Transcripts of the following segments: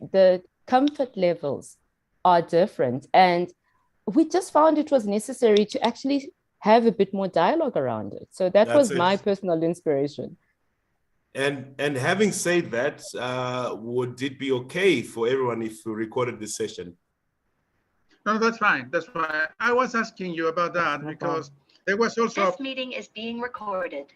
the comfort levels are different. And we just found it was necessary to actually have a bit more dialogue around it. So that That's was it. my personal inspiration. And having said that, would it be okay for everyone if we recorded this session? No, that's fine. That's fine. I was asking you about that because there was also This meeting is being recorded.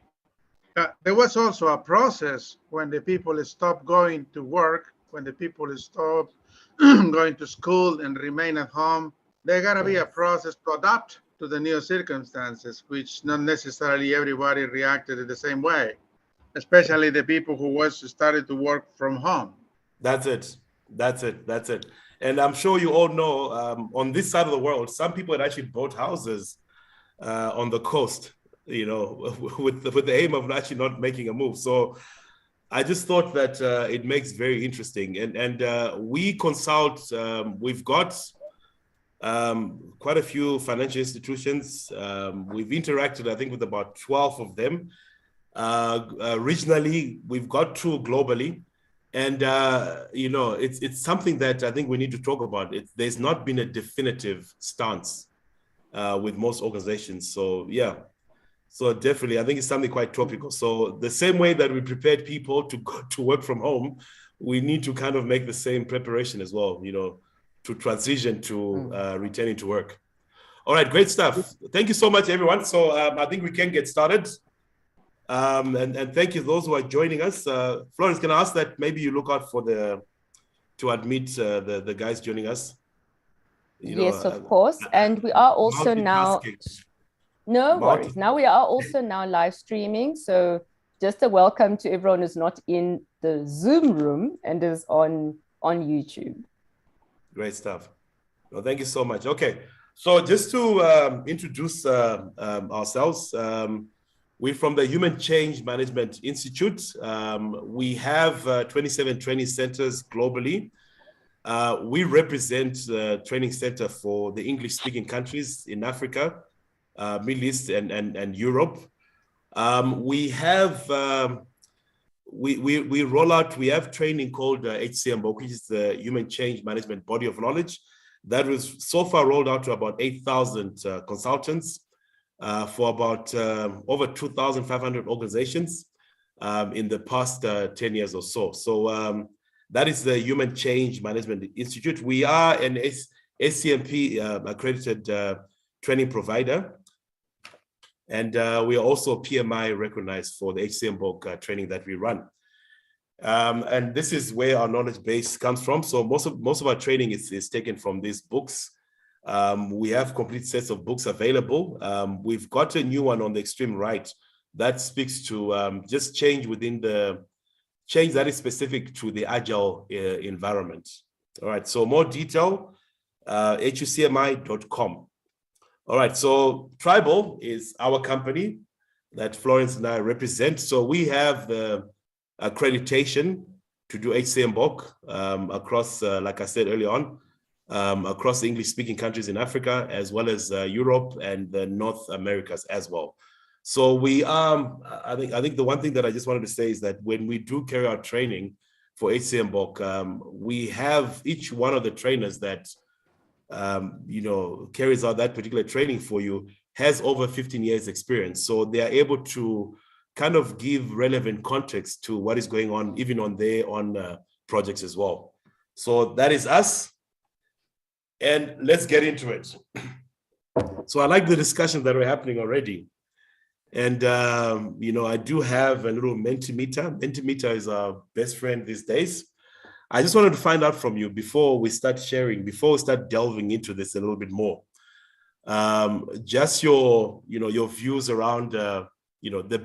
There was also a process when the people stopped going to work, when the people stopped going to school and remain at home. There gotta be a process to adapt to the new circumstances, which not necessarily everybody reacted in the same way, especially the people who started to work from home. That's it. That's it. That's it. And I'm sure you all know, on this side of the world, some people had actually bought houses on the coast, you know, with the aim of actually not making a move. So I just thought that it makes very interesting. And we consult, we've got quite a few financial institutions. We've interacted, I think, with about 12 of them. Regionally, we've got 2 globally. And, you know, it's something that I think we need to talk about. There's not been a definitive stance with most organizations. So, yeah. So definitely, I think it's something quite topical. So the same way that we prepared people to go to work from home, we need to kind of make the same preparation as well, you know, to transition to returning to work. All right, great stuff. Thank you so much, everyone. So I think we can get started. And thank you those who are joining us. Florence, can I ask that maybe you look out for to admit the guys joining us? Yes, of course. And we are also now, no worries. Now we are also now live streaming. So just a welcome to everyone who's not in the Zoom room and is on YouTube. Great stuff. Well, thank you so much. Okay. So just to introduce ourselves, we're from the Human Change Management Institute. We have 27 training centers globally. We represent the training center for the English-speaking countries in Africa, Middle East, and Europe. We have we roll out. We have training called HUCMI, which is the Human Change Management Body of Knowledge, that was so far rolled out to about 8,000 consultants. For about over 2,500 organizations in the past 10 years or so. So that is the Human Change Management Institute. We are an SCMP accredited training provider. And we are also PMI recognized for the HUCMI training that we run. And this is where our knowledge base comes from. So most of our training is taken from these books. We have complete sets of books available. We've got a new one on the extreme right that speaks to just change within the change that is specific to the Agile environment. All right, so more detail, hucmi.com. All right, so Tribal is our company that Florence and I represent. So we have the accreditation to do HUCMI across, like I said earlier on, across the English-speaking countries in Africa, as well as Europe and the North Americas as well. So we I think the one thing that I just wanted to say is that when we do carry out training for HUCMI, we have each one of the trainers that you know carries out that particular training for you has over 15 years experience. So they are able to kind of give relevant context to what is going on, even on their own projects as well. So that is us. And let's get into it. So I like the discussions that are happening already. And, you know, I do have a little Mentimeter. Mentimeter is our best friend these days. I just wanted to find out from you before we start sharing, before we start delving into this a little bit more, just your views around, you know, the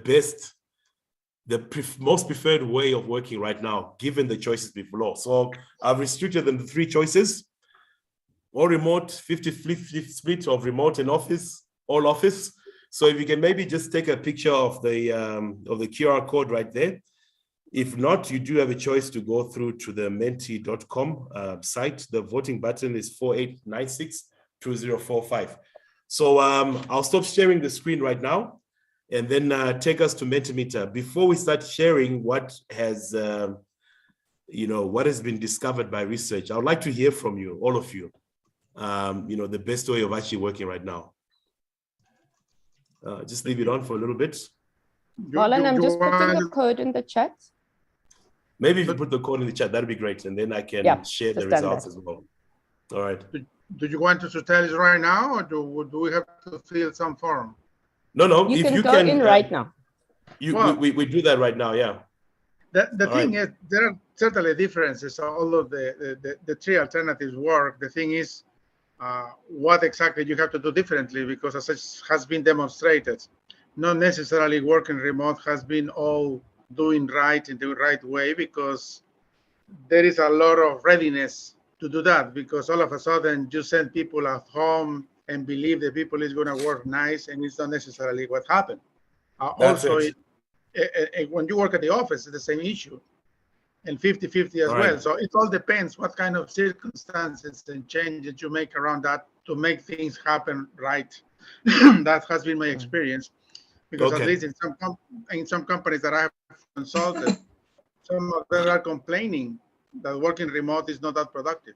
most preferred way of working right now, given the choices below. So I've restricted them to 3 choices. All remote, 50-50 split of remote and office, all office. So if you can maybe just take a picture of the QR code right there. If not, you do have a choice to go through to the menti.com site. The voting button is 48962045. So I'll stop sharing the screen right now and then take us to Mentimeter. Before we start sharing what has what has been discovered by research. I would like to hear from you, all of you, the best way of actually working right now. Just leave it on for a little bit. Marlon, I'm just putting the code in the chat. Maybe if you put the code in the chat, that'd be great. And then I can share the results as well. All right. Do you want us to tell us right now, or do we have to fill some form? No. You can go in right now. We do that right now, yeah. The thing is, there are certainly differences. Although the three alternatives work, the thing is what exactly you have to do differently, because as it has been demonstrated, not necessarily working remote has been all doing right in the right way, because there is a lot of readiness to do that, because all of a sudden you send people at home and believe the people is going to work nice, and it's not necessarily what happened. When you work at the office, it's the same issue, and 50-50 as well. So it all depends what kind of circumstances and changes you make around that to make things happen right. That has been my experience, because at least in some companies that I have consulted, some of them are complaining that working remote is not that productive.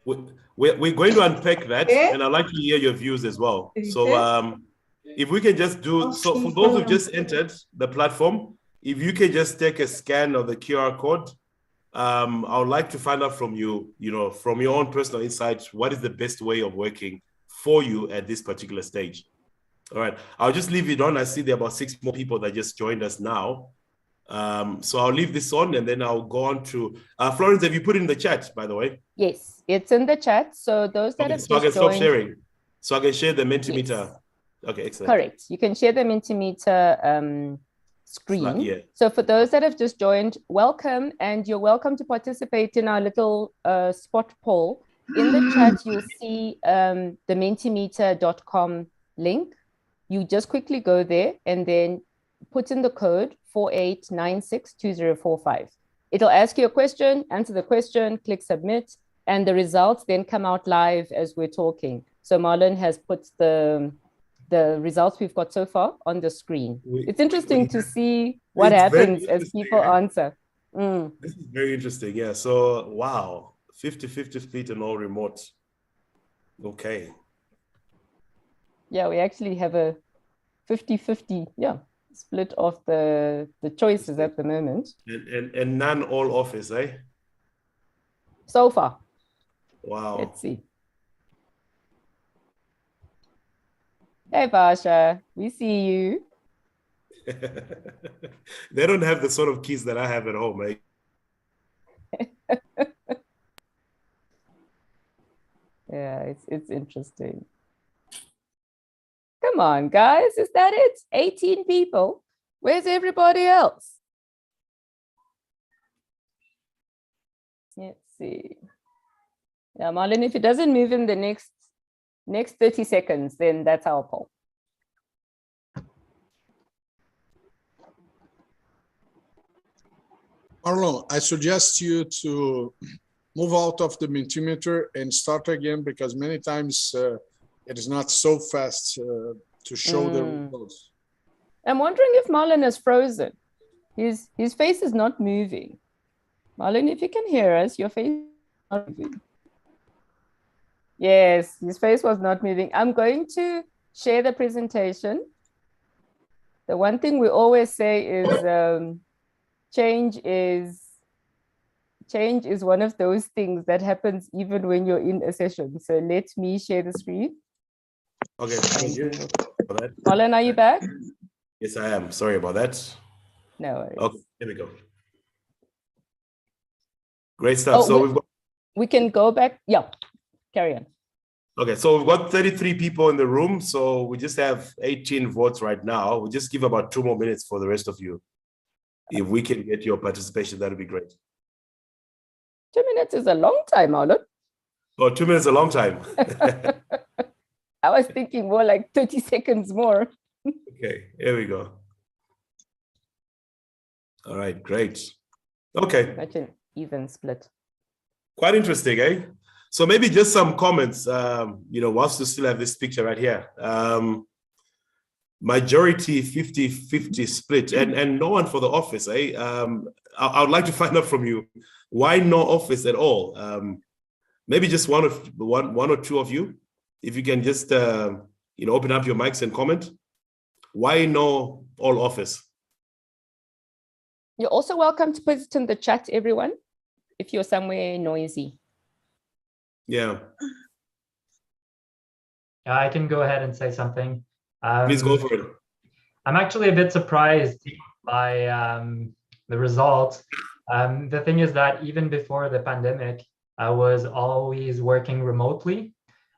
We're going to unpack that, and I'd like to hear your views as well. So if we can just do, so for those who just entered the platform, if you can just take a scan of the QR code, I would like to find out from you, from your own personal insights, what is the best way of working for you at this particular stage? All right, I'll just leave it on. I see there are about 6 more people that just joined us now. So I'll leave this on, and then I'll go on to Florence. Have you put it in the chat, by the way? Yes, it's in the chat. So those that have so I can joined, stop sharing. So I can share the Mentimeter. Yes. Okay, excellent. Correct. You can share the Mentimeter screen. So for those that have just joined, welcome, and you're welcome to participate in our little spot poll. In the chat, you'll see the mentimeter.com link. You just quickly go there and then put in the code 48962045. It'll ask you a question, answer the question, click submit, and the results then come out live as we're talking. So Marlon has put the results we've got so far on the screen. It's interesting to see what happens as people answer. This is very interesting. Yeah. So, wow, 50-50 split and all remote. Okay. Yeah, we actually have a 50-50, split of the choices at the moment. And none all office, eh? So far. Wow. Let's see. Hey, Basha, we see you. They don't have the sort of keys that I have at home, eh? Yeah, it's interesting. Come on, guys, is that it? 18 people. Where's everybody else? Let's see. Yeah, Marlon, if it doesn't move in the next 30 seconds, then that's our poll. Marlon, I suggest you to move out of the Mentimeter and start again, because many times it is not so fast to show the results. I'm wondering if Marlon is frozen. His face is not moving. Marlon, if you can hear us, your face is not moving. Yes, his face was not moving. I'm going to share the presentation. The one thing we always say is change is one of those things that happens even when you're in a session. So let me share the screen. Okay, thank you. Marlon, are you back? Yes, I am. Sorry about that. No worries. Okay, here we go. Great stuff. So we can go back. Yeah, carry on. Okay, so we've got 33 people in the room. So we just have 18 votes right now. We'll just give about 2 more minutes for the rest of you. If we can get your participation, that would be great. 2 minutes is a long time, Marlon. Oh, 2 minutes is a long time. I was thinking more like 30 seconds more. Okay, here we go. All right, great. Okay. That's an even split. Quite interesting, eh? So maybe just some comments, whilst we still have this picture right here. Majority 50-50 split, and no one for the office, eh? I would like to find out from you, why no office at all? Maybe just one or two of you, if you can just open up your mics and comment. Why no all office? You're also welcome to put it in the chat, everyone, if you're somewhere noisy. Yeah. I can go ahead and say something. Please go for it. I'm actually a bit surprised by the results. The thing is that even before the pandemic, I was always working remotely.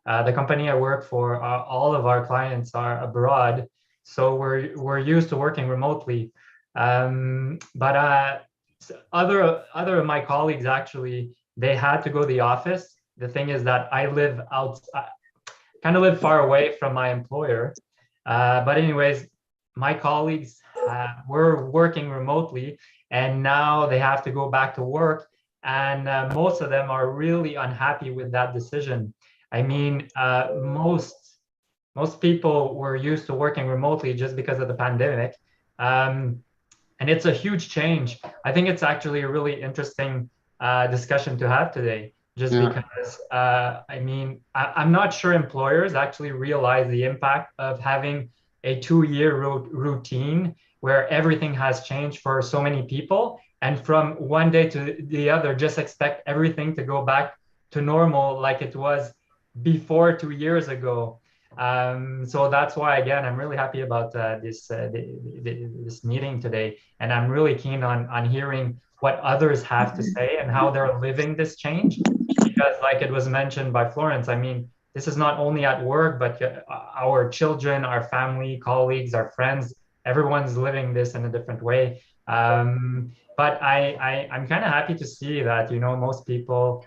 The company I work for, all of our clients are abroad, so we're used to working remotely. But other of my colleagues, actually, they had to go to the office. The thing is that I live kind of live far away from my employer. But anyways, my colleagues were working remotely, and now they have to go back to work. And most of them are really unhappy with that decision. I mean, most people were used to working remotely just because of the pandemic. And it's a huge change. I think it's actually a really interesting discussion to have today, just because, I mean, I'm not sure employers actually realize the impact of having a 2-year routine where everything has changed for so many people. And from one day to the other, just expect everything to go back to normal like it was before 2 years ago. So that's why, again, I'm really happy about this meeting today. And I'm really keen on hearing what others have to say and how they're living this change. Because like it was mentioned by Florence, I mean, this is not only at work, but our children, our family, colleagues, our friends, everyone's living this in a different way. But I'm kind of happy to see that, most people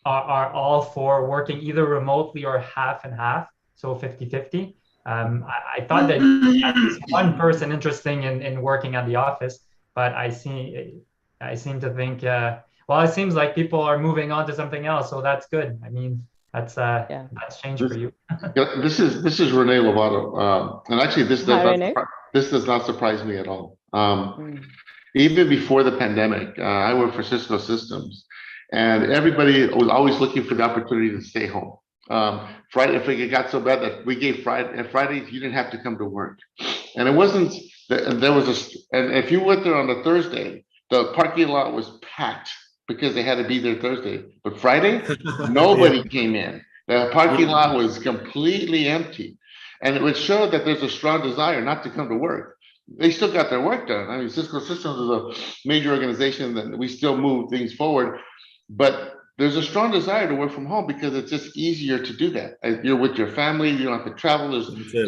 are all for working either remotely or half and half, so 50-50. I thought that at least one person interesting in working at the office, but I seem to think, well, it seems like people are moving on to something else, so that's good. I mean, that's change for you. This is Renee Lovato, and actually this does not surprise me at all. Even before the pandemic, I worked for Cisco Systems, and everybody was always looking for the opportunity to stay home. Friday, if it got so bad that we gave Fridays, you didn't have to come to work, and it wasn't. There was and if you went there on a Thursday, the parking lot was packed because they had to be there Thursday. But Friday, nobody came in. The parking lot was completely empty, and it would show that there's a strong desire not to come to work. They still got their work done. I mean, Cisco Systems is a major organization that we still move things forward, but there's a strong desire to work from home because it's just easier to do that. You're with your family, you don't have to travel.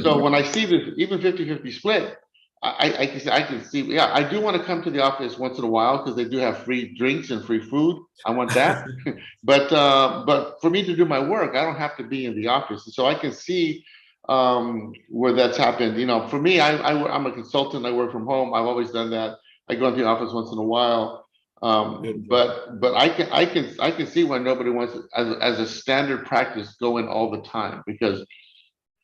So when I see this, even 50-50 split, I can see, yeah, I do want to come to the office once in a while because they do have free drinks and free food. I want that. But for me to do my work, I don't have to be in the office. So I can see where that's happened. For me, I'm a consultant. I work from home. I've always done that. I go into the office once in a while. But I can see why nobody wants it as a standard practice going all the time, because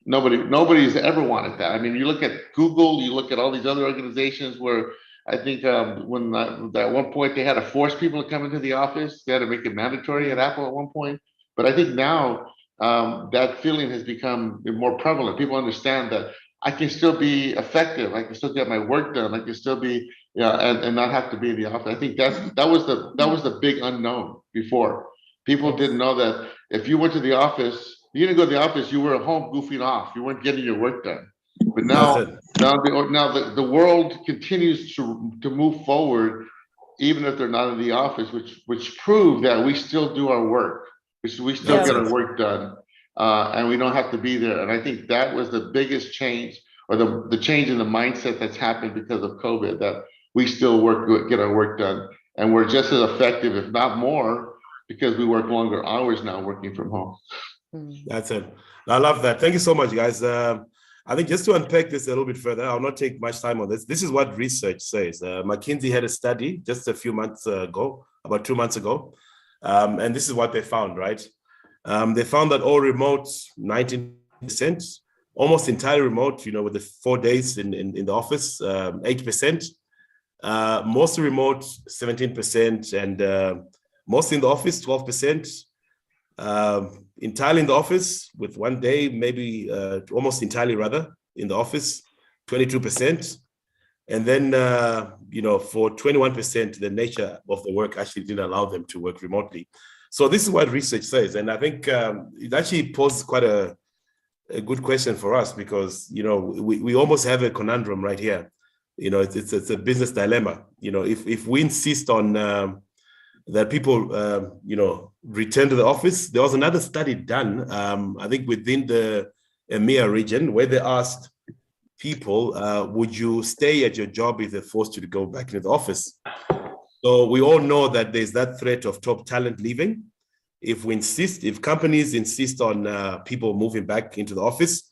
nobody's ever wanted that. I mean, you look at Google, you look at all these other organizations where I think when at one point they had to force people to come into the office, they had to make it mandatory at Apple at one point. But I think now that feeling has become more prevalent. People understand that I can still be effective. I can still get my work done. I can still be, and not have to be in the office. I think that was the big unknown before. People didn't know that if you went to the office, you didn't go to the office, you were at home goofing off. You weren't getting your work done. But now the world continues to move forward, even if they're not in the office, which prove that we still do our work, which we still get our work done, and we don't have to be there. And I think that was the biggest change, or the change in the mindset that's happened because of COVID, that we still get our work done, and we're just as effective, if not more, because we work longer hours now working from home. That's it. I love that. Thank you so much, guys. I think just to unpack this a little bit further, I'll not take much time on this. This is what research says. McKinsey had a study just a few months ago, about 2 months ago, and this is what they found, right? They found that all remote, 19%, almost entirely remote, with the 4 days in the office, 8%, Mostly remote, 17%, and mostly in the office, 12%. Entirely in the office with one day, maybe almost entirely rather in the office, 22%. And then, for 21%, the nature of the work actually didn't allow them to work remotely. So this is what research says. And I think it actually poses quite a good question for us because, we almost have a conundrum right here. It's a business dilemma. If we insist on that people, return to the office, there was another study done, I think within the EMEA region, where they asked people, would you stay at your job if they're forced you to go back into the office? So we all know that there's that threat of top talent leaving. If companies insist on people moving back into the office,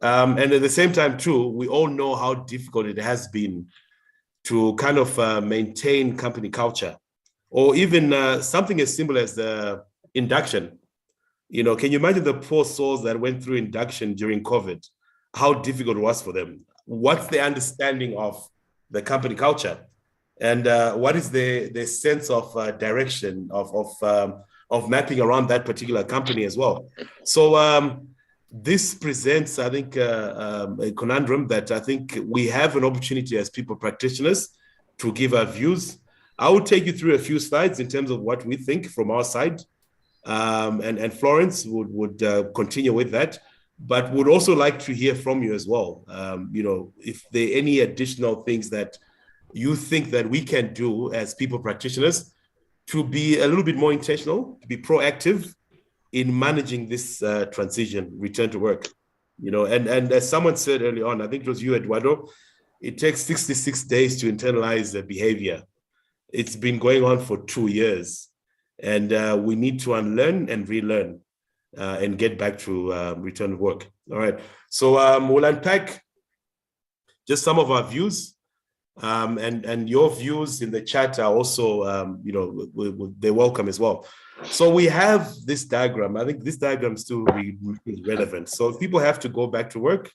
and at the same time too, we all know how difficult it has been to kind of maintain company culture, or even something as simple as the induction. Can you imagine the poor souls that went through induction during COVID? How difficult it was for them? What's their understanding of the company culture? And what is their sense of direction of mapping around that particular company as well? So this presents, I think, a conundrum that I think we have an opportunity as people practitioners to give our views. I will take you through a few slides in terms of what we think from our side. And Florence would continue with that. But would also like to hear from you as well. If there are any additional things that you think that we can do as people practitioners to be a little bit more intentional, to be proactive in managing this transition, return to work. And as someone said early on, I think it was you, Eduardo, it takes 66 days to internalize the behavior. It's been going on for 2 years. And we need to unlearn and relearn. And get back to return to work. All right. So we'll unpack just some of our views, and your views in the chat are also, they're welcome as well. So we have this diagram. I think this diagram still is relevant. So if people have to go back to work,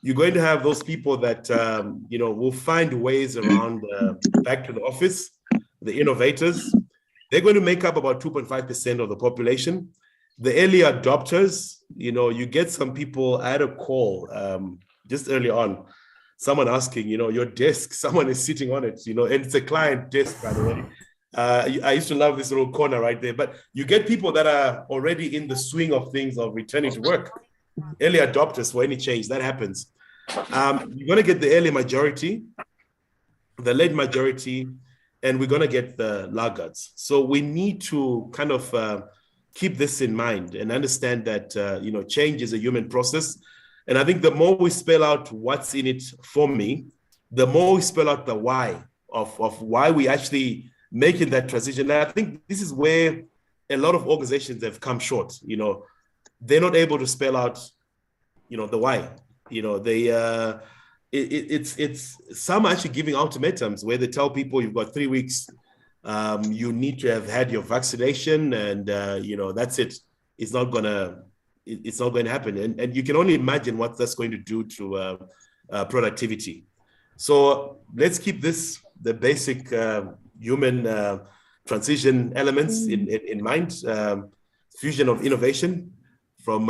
you're going to have those people that will find ways around back to the office. The innovators, they're going to make up about 2.5% of the population. The early adopters, you get some people. I had a call just early on, someone asking, your desk, someone is sitting on it, and it's a client desk, by the way. I used to love this little corner right there, but you get people that are already in the swing of things of returning to work. Early adopters for any change, that happens. You're going to get the early majority, the late majority, and we're going to get the laggards. So we need to kind of keep this in mind and understand that, change is a human process. And I think the more we spell out what's in it for me, the more we spell out the why of why we actually making that transition. And I think this is where a lot of organizations have come short. They're not able to spell out, the why. It's some actually giving ultimatums where they tell people you've got 3 weeks. You need to have had your vaccination, and that's it. It's not going to happen, and you can only imagine what that's going to do to productivity. So let's keep the basic human transition elements in mind. Fusion of innovation from.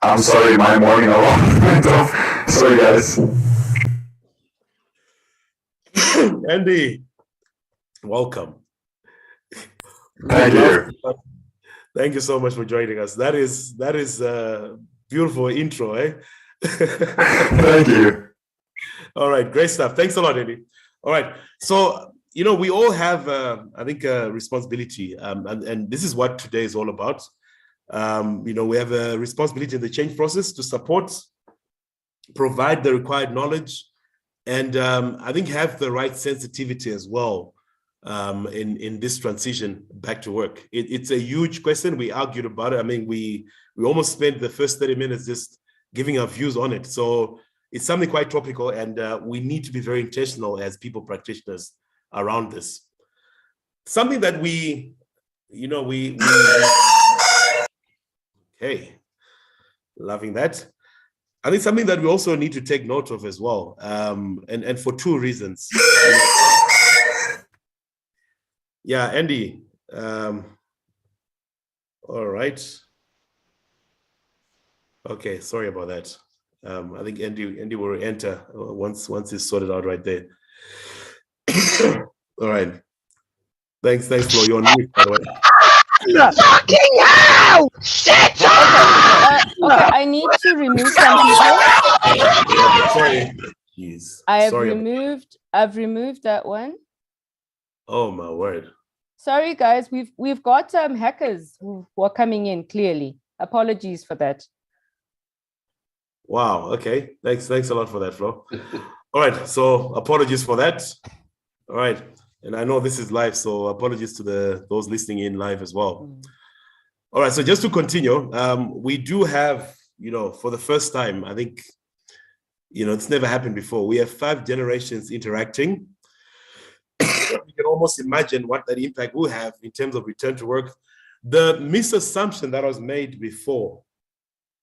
I'm sorry, my morning alarm went off. Sorry, guys. Andy, welcome. Thank you. Thank you so much for joining us. That is a beautiful intro, eh? Thank you. All right, great stuff. Thanks a lot, Andy. All right, so we all have, I think, a responsibility, and this is what today is all about. We have a responsibility in the change process to support, provide the required knowledge, and I think have the right sensitivity as well in this transition back to work. It's a huge question. We argued about it. I mean, we almost spent the first 30 minutes just giving our views on it. So it's something quite topical, and we need to be very intentional as people practitioners around this. Something that we you know, okay, loving that. I think something that we also need to take note of as well, and for two reasons. Yeah, Andy. All right. Okay, sorry about that. I think Andy will enter once it's sorted out right there. All right. Thanks, Flo. You're on mute, by the way. Fucking hell! Shit! Okay, I need to remove some people. Sorry. Jeez. I've removed that one. Oh my word. Sorry, guys. We've got hackers who are coming in clearly. Apologies for that. Wow. Okay. Thanks a lot for that, Flo. All right. So apologies for that. All right. And I know this is live, so apologies to those listening in live as well. All right. So just to continue, we do have, for the first time, I think, it's never happened before. We have 5 generations interacting. You can almost imagine what that impact will have in terms of return to work. The misassumption that was made before,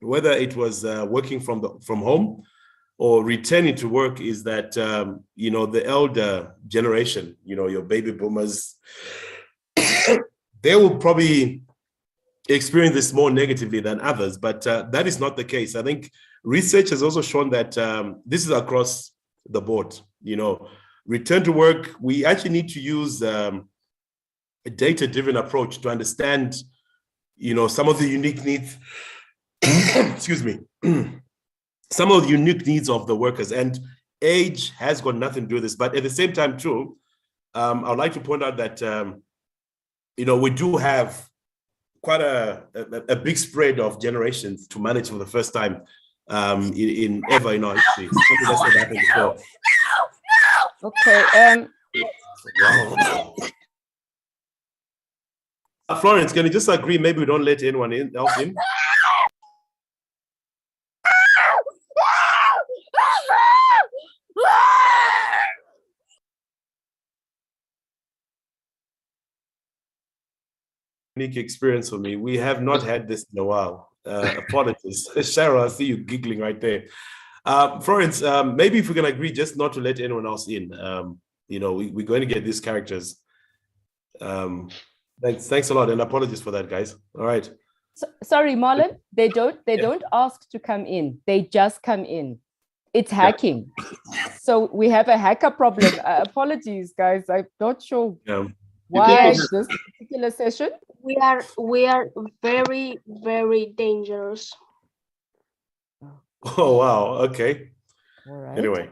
whether it was working from home or returning to work, is that, the elder generation, your baby boomers, they will probably experience this more negatively than others, but that is not the case. I think research has also shown that this is across the board. Return to work, we actually need to use a data-driven approach to understand, some of the unique needs, excuse me, some of the unique needs of the workers, and age has got nothing to do with this. But at the same time too, I would like to point out that, we do have quite a big spread of generations to manage for the first time in our history. Something that's never happened before. Okay. Florence, can you just agree? Maybe we don't let anyone else in. Unique experience for me. We have not had this in a while. Apologies. Cheryl, I see you giggling right there. Florence, maybe if we can agree just not to let anyone else in. We're going to get these characters. Thanks a lot, and apologies for that, guys. All right. Sorry, Marlon. They don't ask to come in. They just come in. It's hacking. So we have a hacker problem. Apologies, guys. I'm not sure why this particular session. We are very, very dangerous. Oh wow. Okay. All right. Anyway.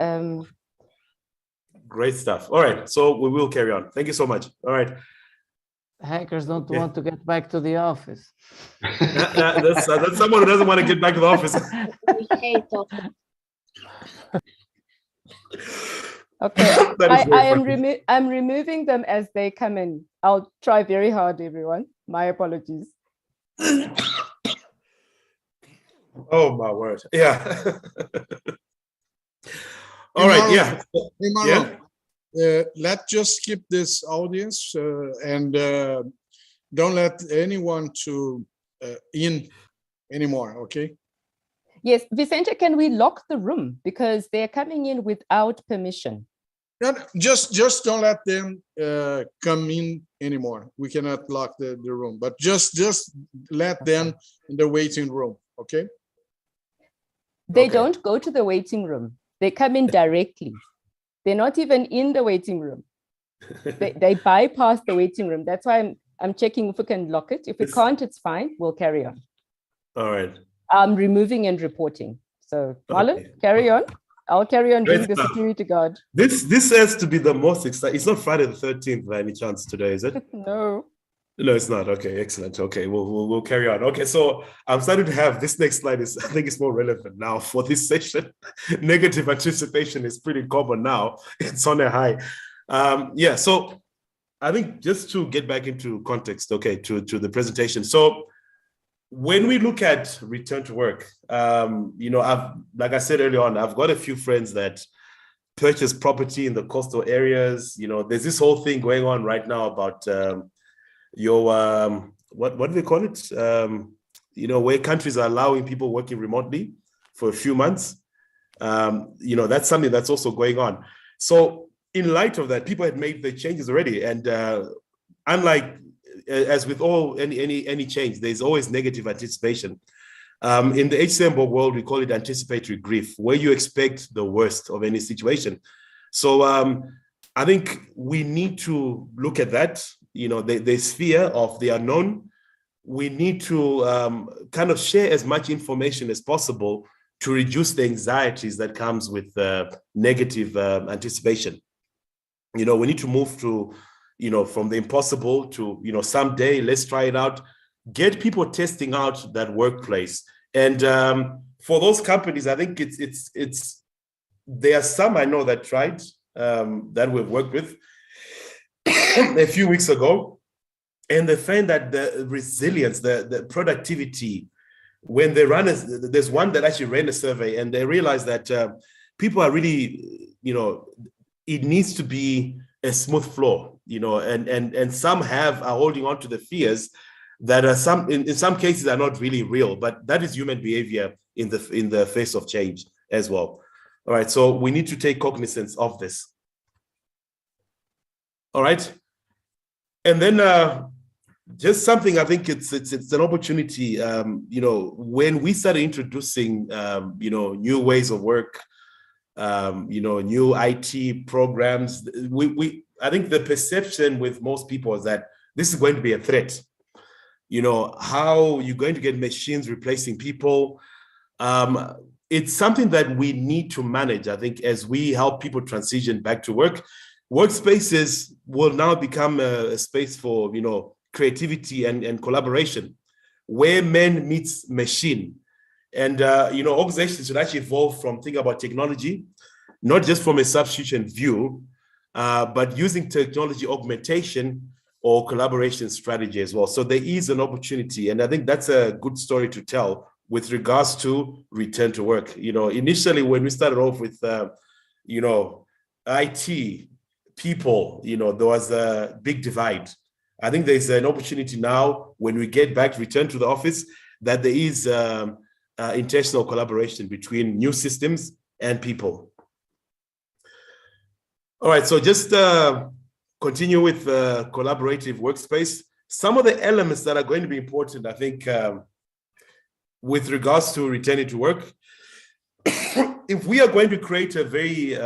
Great stuff. All right. So we will carry on. Thank you so much. All right. Hackers don't want to get back to the office. That's someone who doesn't want to get back to the office. We hate office. Okay, I'm removing them as they come in. I'll try very hard, everyone. My apologies. Oh my word! Yeah. All right. Yeah. Hey, Marlon, let's just skip this audience and don't let anyone in anymore. Okay. Yes, Vicente, can we lock the room because they're coming in without permission? No, just don't let them come in anymore. We cannot lock the room, but just let them in the waiting room. Okay. They don't go to the waiting room. They come in directly. They're not even in the waiting room. They bypass the waiting room. That's why I'm checking if we can lock it. If we can't, it's fine. We'll carry on. All right. I'm removing and reporting. So Marlon, carry on. I'll carry on being the security guard. This has to be the most exciting. It's not Friday the 13th by any chance today, is it? No. No, it's not. Okay, excellent. Okay, we'll carry on. Okay, so I'm starting to have this next slide I think it's more relevant now for this session. Negative anticipation is pretty common now. It's on a high. So I think just to get back into context, to the presentation. So when we look at return to work, like I said earlier on, I've got a few friends that purchase property in the coastal areas. There's this whole thing going on right now about what do they call it? Where countries are allowing people working remotely for a few months. That's something that's also going on. So in light of that, people had made the changes already. And unlike, as with all any change, there's always negative anticipation. In the HCM world, we call it anticipatory grief, where you expect the worst of any situation. So I think we need to look at that, the sphere of the unknown. We need to kind of share as much information as possible to reduce the anxieties that comes with negative anticipation. We need to move to, from the impossible to, someday, let's try it out. Get people testing out that workplace. And for those companies, I think there are some I know that tried, that we've worked with a few weeks ago. And they find that the resilience, the productivity, when they run, there's one that actually ran a survey and they realized that people are really, it needs to be a smooth flow, and some are holding on to the fears that are in some cases are not really real, but that is human behavior in the face of change as well. All right, so we need to take cognizance of this. All right, and then just something, I think it's an opportunity, when we started introducing, new ways of work, new IT programs, I think the perception with most people is that this is going to be a threat. How you're going to get machines replacing people. It's something that we need to manage, I think, as we help people transition back to work. Workspaces will now become a space for, creativity and collaboration, where man meets machine. And, organizations should actually evolve from thinking about technology, not just from a substitution view, but using technology augmentation or collaboration strategy as well. So there is an opportunity. And I think that's a good story to tell with regards to return to work. Initially when we started off with, IT people, there was a big divide. I think there's an opportunity now when we get back, return to the office, that there is intentional collaboration between new systems and people. All right, so just continue with collaborative workspace. Some of the elements that are going to be important, I think, with regards to returning to work, if we are going to create a very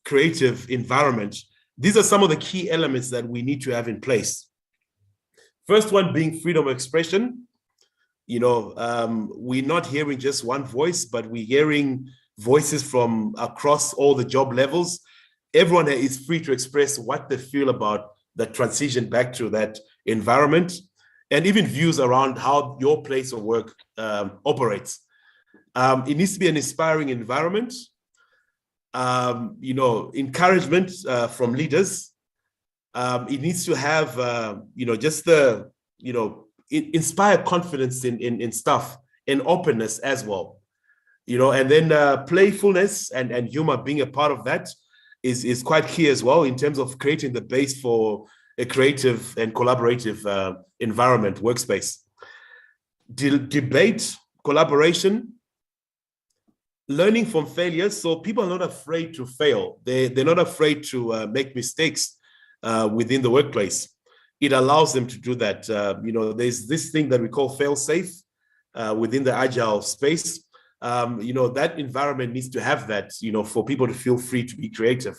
creative environment, these are some of the key elements that we need to have in place. First one being freedom of expression. We're not hearing just one voice, but we're hearing voices from across all the job levels. Everyone is free to express what they feel about the transition back to that environment, and even views around how your place of work operates. It needs to be an inspiring environment. Encouragement from leaders. It needs to have, just the, inspire confidence in staff and openness as well. And then playfulness and humor being a part of that is quite key as well in terms of creating the base for a creative and collaborative environment, workspace. Debate, collaboration, learning from failures. So people are not afraid to fail. They're not afraid to make mistakes within the workplace. It allows them to do that. There's this thing that we call fail-safe within the Agile space. That environment needs to have that, for people to feel free to be creative.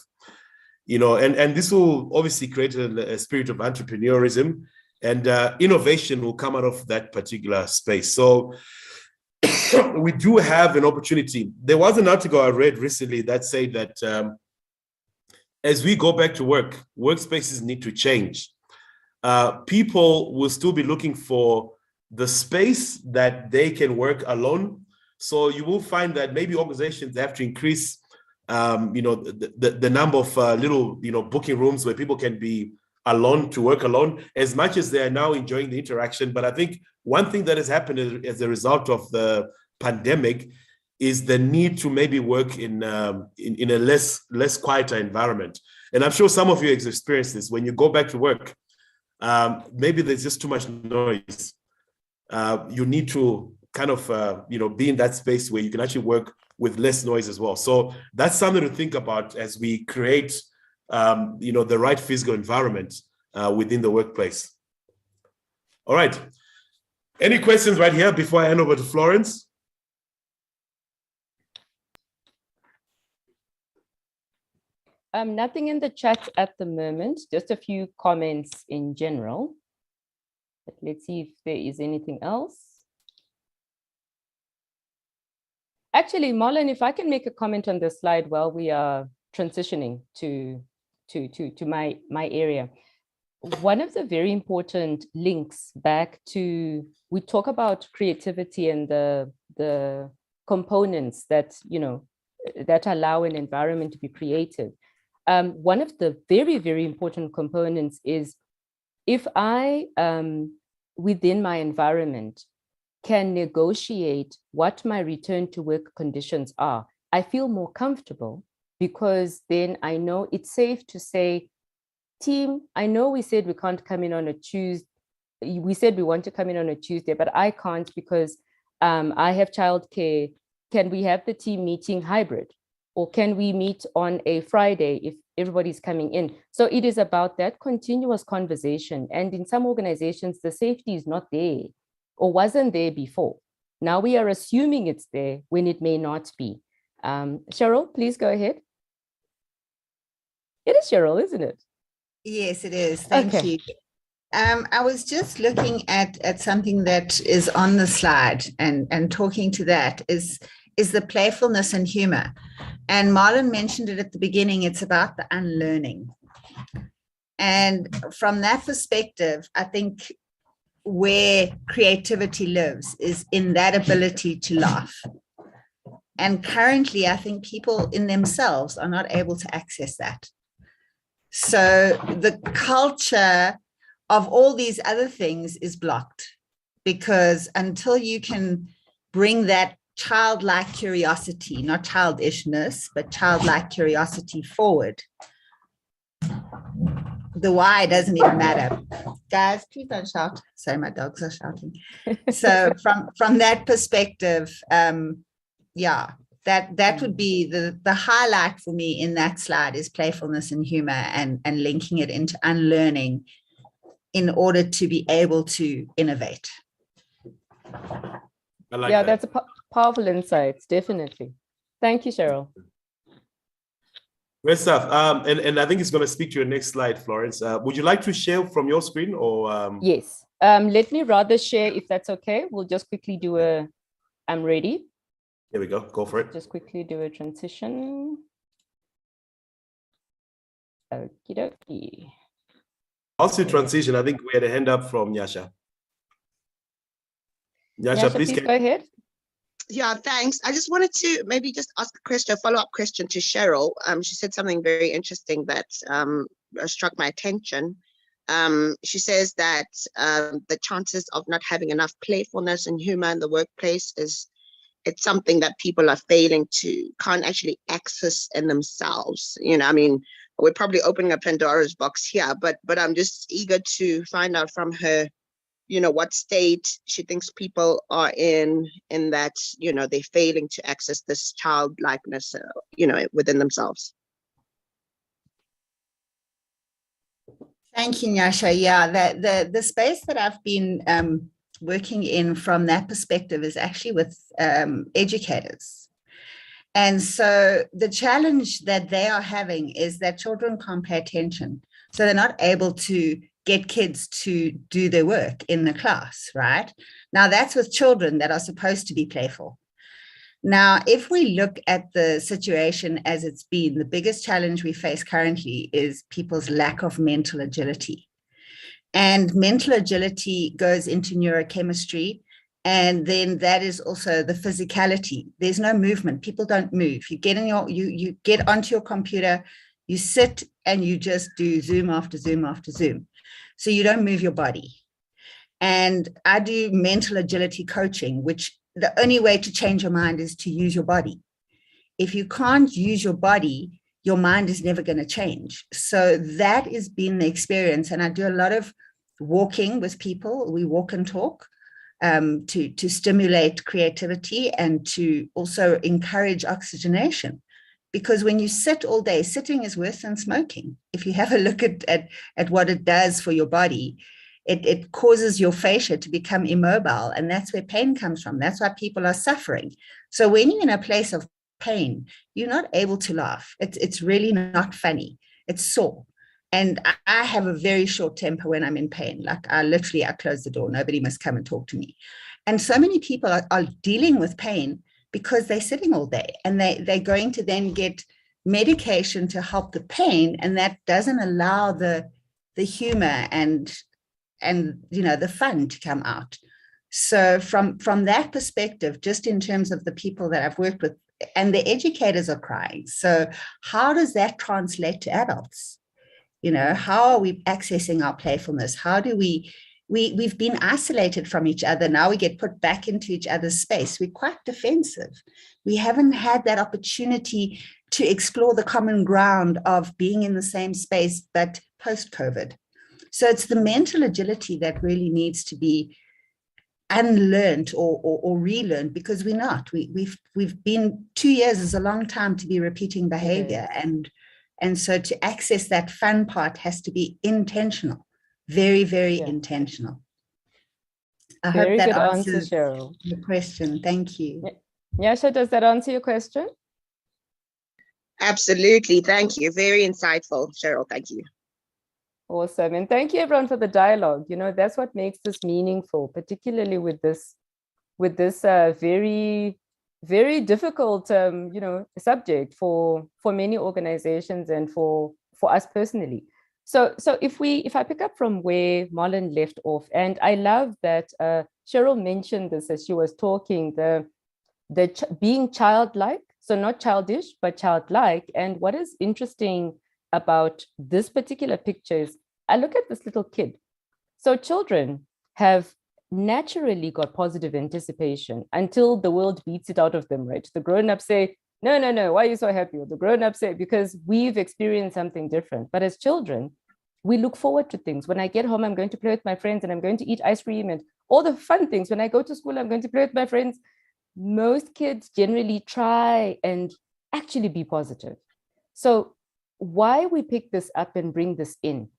And this will obviously create a spirit of entrepreneurism, and innovation will come out of that particular space. So we do have an opportunity. There was an article I read recently that said that as we go back to work, workspaces need to change. People will still be looking for the space that they can work alone. So you will find that maybe organizations have to increase, the number of little, booking rooms where people can be alone, to work alone, as much as they are now enjoying the interaction. But I think one thing that has happened as a result of the pandemic is the need to maybe work in a less quieter environment. And I'm sure some of you have experienced this. When you go back to work, maybe there's just too much noise. You need to kind of, be in that space where you can actually work with less noise as well. So that's something to think about as we create, the right physical environment within the workplace. All right. Any questions right here before I hand over to Florence? Nothing in the chat at the moment, just a few comments in general. But let's see if there is anything else. Actually, Marlon, if I can make a comment on this slide while we are transitioning to my area. One of the very important links back to, we talk about creativity and the components that, that allow an environment to be creative. One of the very, very important components is if I, within my environment, can negotiate what my return to work conditions are, I feel more comfortable, because then I know it's safe to say, team, I know we said we can't come in on a Tuesday. We said we want to come in on a Tuesday, but I can't because I have childcare. Can we have the team meeting hybrid? Or can we meet on a Friday if everybody's coming in? So it is about that continuous conversation. And in some organizations, the safety is not there or wasn't there before. Now we are assuming it's there when it may not be. Cheryl, please go ahead. It is Cheryl, isn't it? Yes, it is. Thank you. I was just looking at something that is on the slide and talking to that is the playfulness and humor. And Marlon mentioned it at the beginning, it's about the unlearning. And from that perspective, I think where creativity lives is in that ability to laugh. And currently, I think people in themselves are not able to access that. So the culture of all these other things is blocked, because until you can bring that childlike curiosity, not childishness, but childlike curiosity forward, the why doesn't even matter. Guys, please don't shout. Sorry, my dogs are shouting. So from that perspective, yeah, that would be the highlight for me in that slide is playfulness and humor and linking it into unlearning in order to be able to innovate. I like yeah, that. that's a powerful insight, definitely. Thank you, Cheryl. Great stuff. And I think it's going to speak to your next slide, Florence. Would you like to share from your screen or? Yes. Let me rather share if that's okay. We'll just quickly do I'm ready. Here we go. Go for it. Just quickly do a transition. Okie dokie. Also transition, I think we had a hand up from Nyasha. Nyasha, please go ahead. Yeah, thanks. I just wanted to maybe just ask a question, a follow-up question to Cheryl. She said something very interesting that struck my attention. She says that the chances of not having enough playfulness and humor in the workplace it's something that people are can't actually access in themselves. I mean, we're probably opening a Pandora's box here, but I'm just eager to find out from her, what state she thinks people are in that, they're failing to access this childlikeness, within themselves. Thank you, Nyasha. Yeah, the space that I've been working in from that perspective is actually with educators. And so the challenge that they are having is that children can't pay attention. So they're not able to get kids to do their work in the class, right? Now that's with children that are supposed to be playful. Now, if we look at the situation as it's been, the biggest challenge we face currently is people's lack of mental agility. And mental agility goes into neurochemistry. And then that is also the physicality. There's no movement. People don't move. You get you get onto your computer, you sit and you just do Zoom after Zoom after Zoom. So you don't move your body. And I do mental agility coaching, which the only way to change your mind is to use your body. If you can't use your body, your mind is never going to change. So that has been the experience. And I do a lot of walking with people. We walk and talk to stimulate creativity and to also encourage oxygenation. Because when you sit all day, sitting is worse than smoking. If you have a look at what it does for your body, it causes your fascia to become immobile. And that's where pain comes from. That's why people are suffering. So when you're in a place of pain, you're not able to laugh. It's really not funny. It's sore. And I have a very short temper when I'm in pain. Like I close the door. Nobody must come and talk to me. And so many people are dealing with pain because they're sitting all day, and they're going to then get medication to help the pain. And that doesn't allow the humor and the fun to come out. So from that perspective, just in terms of the people that I've worked with, and the educators are crying. So how does that translate to adults? How are we accessing our playfulness? How do we've been isolated from each other. Now we get put back into each other's space. We're quite defensive. We haven't had that opportunity to explore the common ground of being in the same space, but post-COVID. So it's the mental agility that really needs to be unlearned or relearned, because we're not. We've been 2 years is a long time to be repeating behavior. And so to access that fun part has to be intentional, very, very intentional. I hope that answers your question. Thank you. Nyasha, does that answer your question? Absolutely. Thank you. Very insightful, Cheryl. Thank you. Awesome. And thank you everyone for the dialogue. That's what makes this meaningful, particularly with this very, very difficult, subject for many organizations and for us personally. So if I pick up from where Marlon left off, and I love that Cheryl mentioned this as she was talking, being childlike, so not childish, but childlike. And what is interesting about this particular picture is I look at this little kid. So children have naturally got positive anticipation until the world beats it out of them, right? The grown-ups say, no, why are you so happy? Or the grown-ups say, because we've experienced something different. But as children, we look forward to things. When I get home, I'm going to play with my friends and I'm going to eat ice cream and all the fun things. When I go to school, I'm going to play with my friends. Most kids generally try and actually be positive. So why we pick this up and bring this in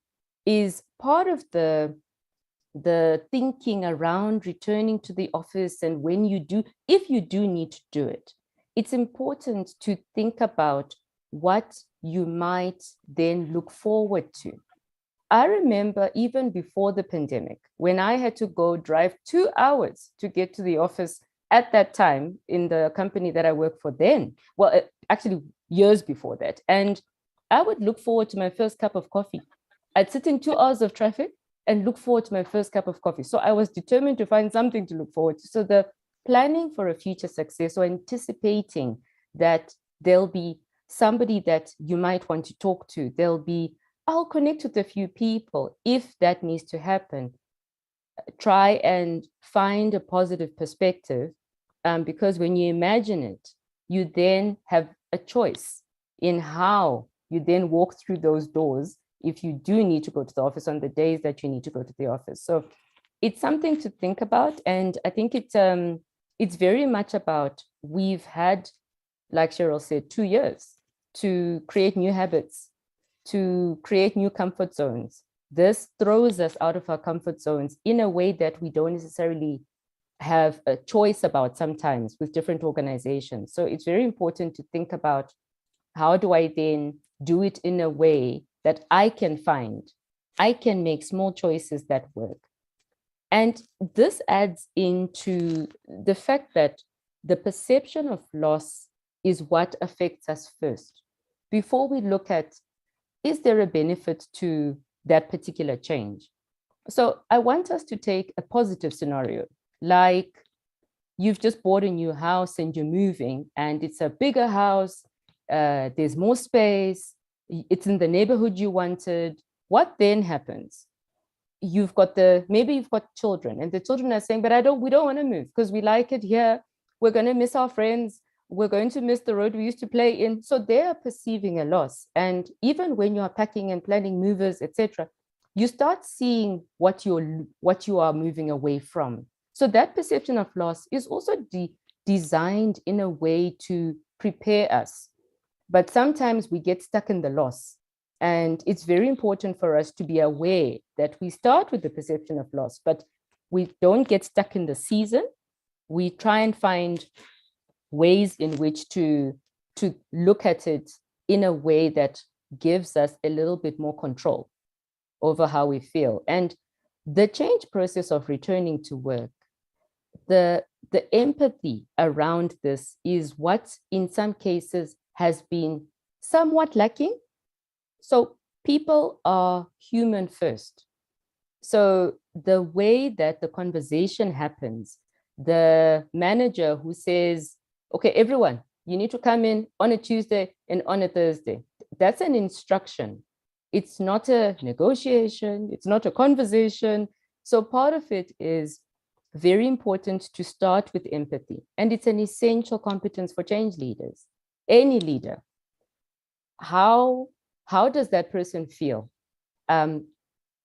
is part of the thinking around returning to the office. And when you do, if you do need to do it, it's important to think about what you might then look forward to. I remember even before the pandemic, when I had to go drive 2 hours to get to the office at that time in the company that I worked for then, well, actually years before that. And I would look forward to my first cup of coffee. I'd sit in 2 hours of traffic and look forward to my first cup of coffee. So I was determined to find something to look forward to. So the planning for a future success, or anticipating that there'll be somebody that you might want to talk to, I'll connect with a few people if that needs to happen. Try and find a positive perspective, because when you imagine it, you then have a choice in how you then walk through those doors if you do need to go to the office on the days that you need to go to the office. So it's something to think about. And I think it's very much about, we've had, like Cheryl said, 2 years to create new habits, to create new comfort zones. This throws us out of our comfort zones in a way that we don't necessarily have a choice about sometimes with different organizations. So it's very important to think about, how do I then do it in a way that I can make small choices that work. And this adds into the fact that the perception of loss is what affects us first, before we look at, is there a benefit to that particular change? So I want us to take a positive scenario, like you've just bought a new house and you're moving, and it's a bigger house, there's more space, it's in the neighborhood you wanted. What then happens? Maybe you've got children, and the children are saying, but we don't want to move because we like it here. We're going to miss our friends. We're going to miss the road we used to play in. So they are perceiving a loss. And even when you are packing and planning movers, etc., you start seeing what you are moving away from. So that perception of loss is also designed in a way to prepare us. But sometimes we get stuck in the loss. And it's very important for us to be aware that we start with the perception of loss, but we don't get stuck in the season. We try and find ways in which to look at it in a way that gives us a little bit more control over how we feel. And the change process of returning to work, the empathy around this is what in some cases has been somewhat lacking. So people are human first. So the way that the conversation happens, the manager who says, okay, everyone, you need to come in on a Tuesday and on a Thursday. That's an instruction. It's not a negotiation. It's not a conversation. So part of it is very important to start with empathy. And it's an essential competence for change leaders, any leader. How does that person feel?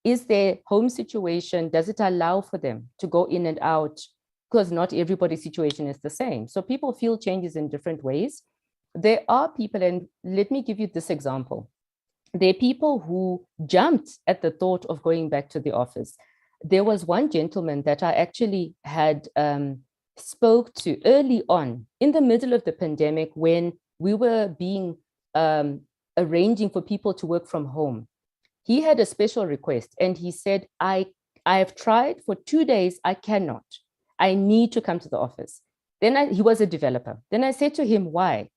Is their home situation, does it allow for them to go in and out? Because not everybody's situation is the same. So people feel changes in different ways. There are people, and let me give you this example. There are people who jumped at the thought of going back to the office. There was one gentleman that I actually had spoke to early on in the middle of the pandemic when we were arranging for people to work from home. He had a special request and he said, I have tried for 2 days, I cannot. I need to come to the office. Then he was a developer. Then I said to him, why?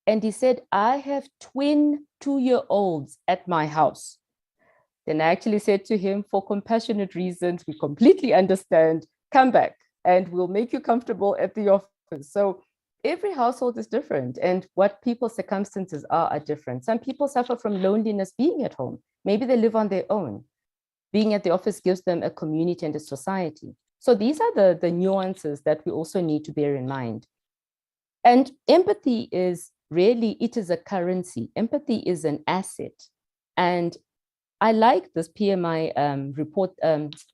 And he said, I have twin 2-year-olds at my house. Then I actually said to him, for compassionate reasons, we completely understand, come back and we'll make you comfortable at the office. So every household is different and what people's circumstances are different. Some people suffer from loneliness being at home. Maybe they live on their own. Being at the office gives them a community and a society. So these are the nuances that we also need to bear in mind. And empathy is really, it is a currency. Empathy is an asset. And I like this PMI report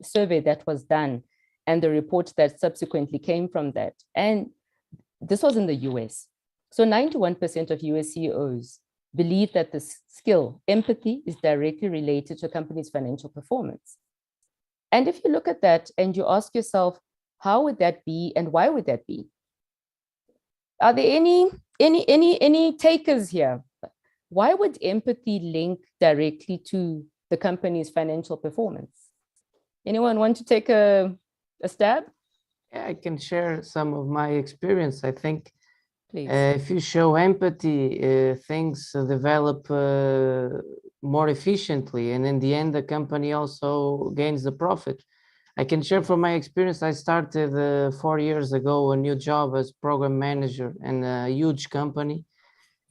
survey that was done and the report that subsequently came from that. And this was in the US. So 91% of US CEOs believe that the skill, empathy, is directly related to a company's financial performance. And if you look at that and you ask yourself, how would that be and why would that be? Are there any takers here? Why would empathy link directly to the company's financial performance? Anyone want to take a stab? Yeah, I can share some of my experience. I think if you show empathy, things develop more efficiently. And in the end, the company also gains the profit. I can share from my experience. I started 4 years ago a new job as program manager in a huge company.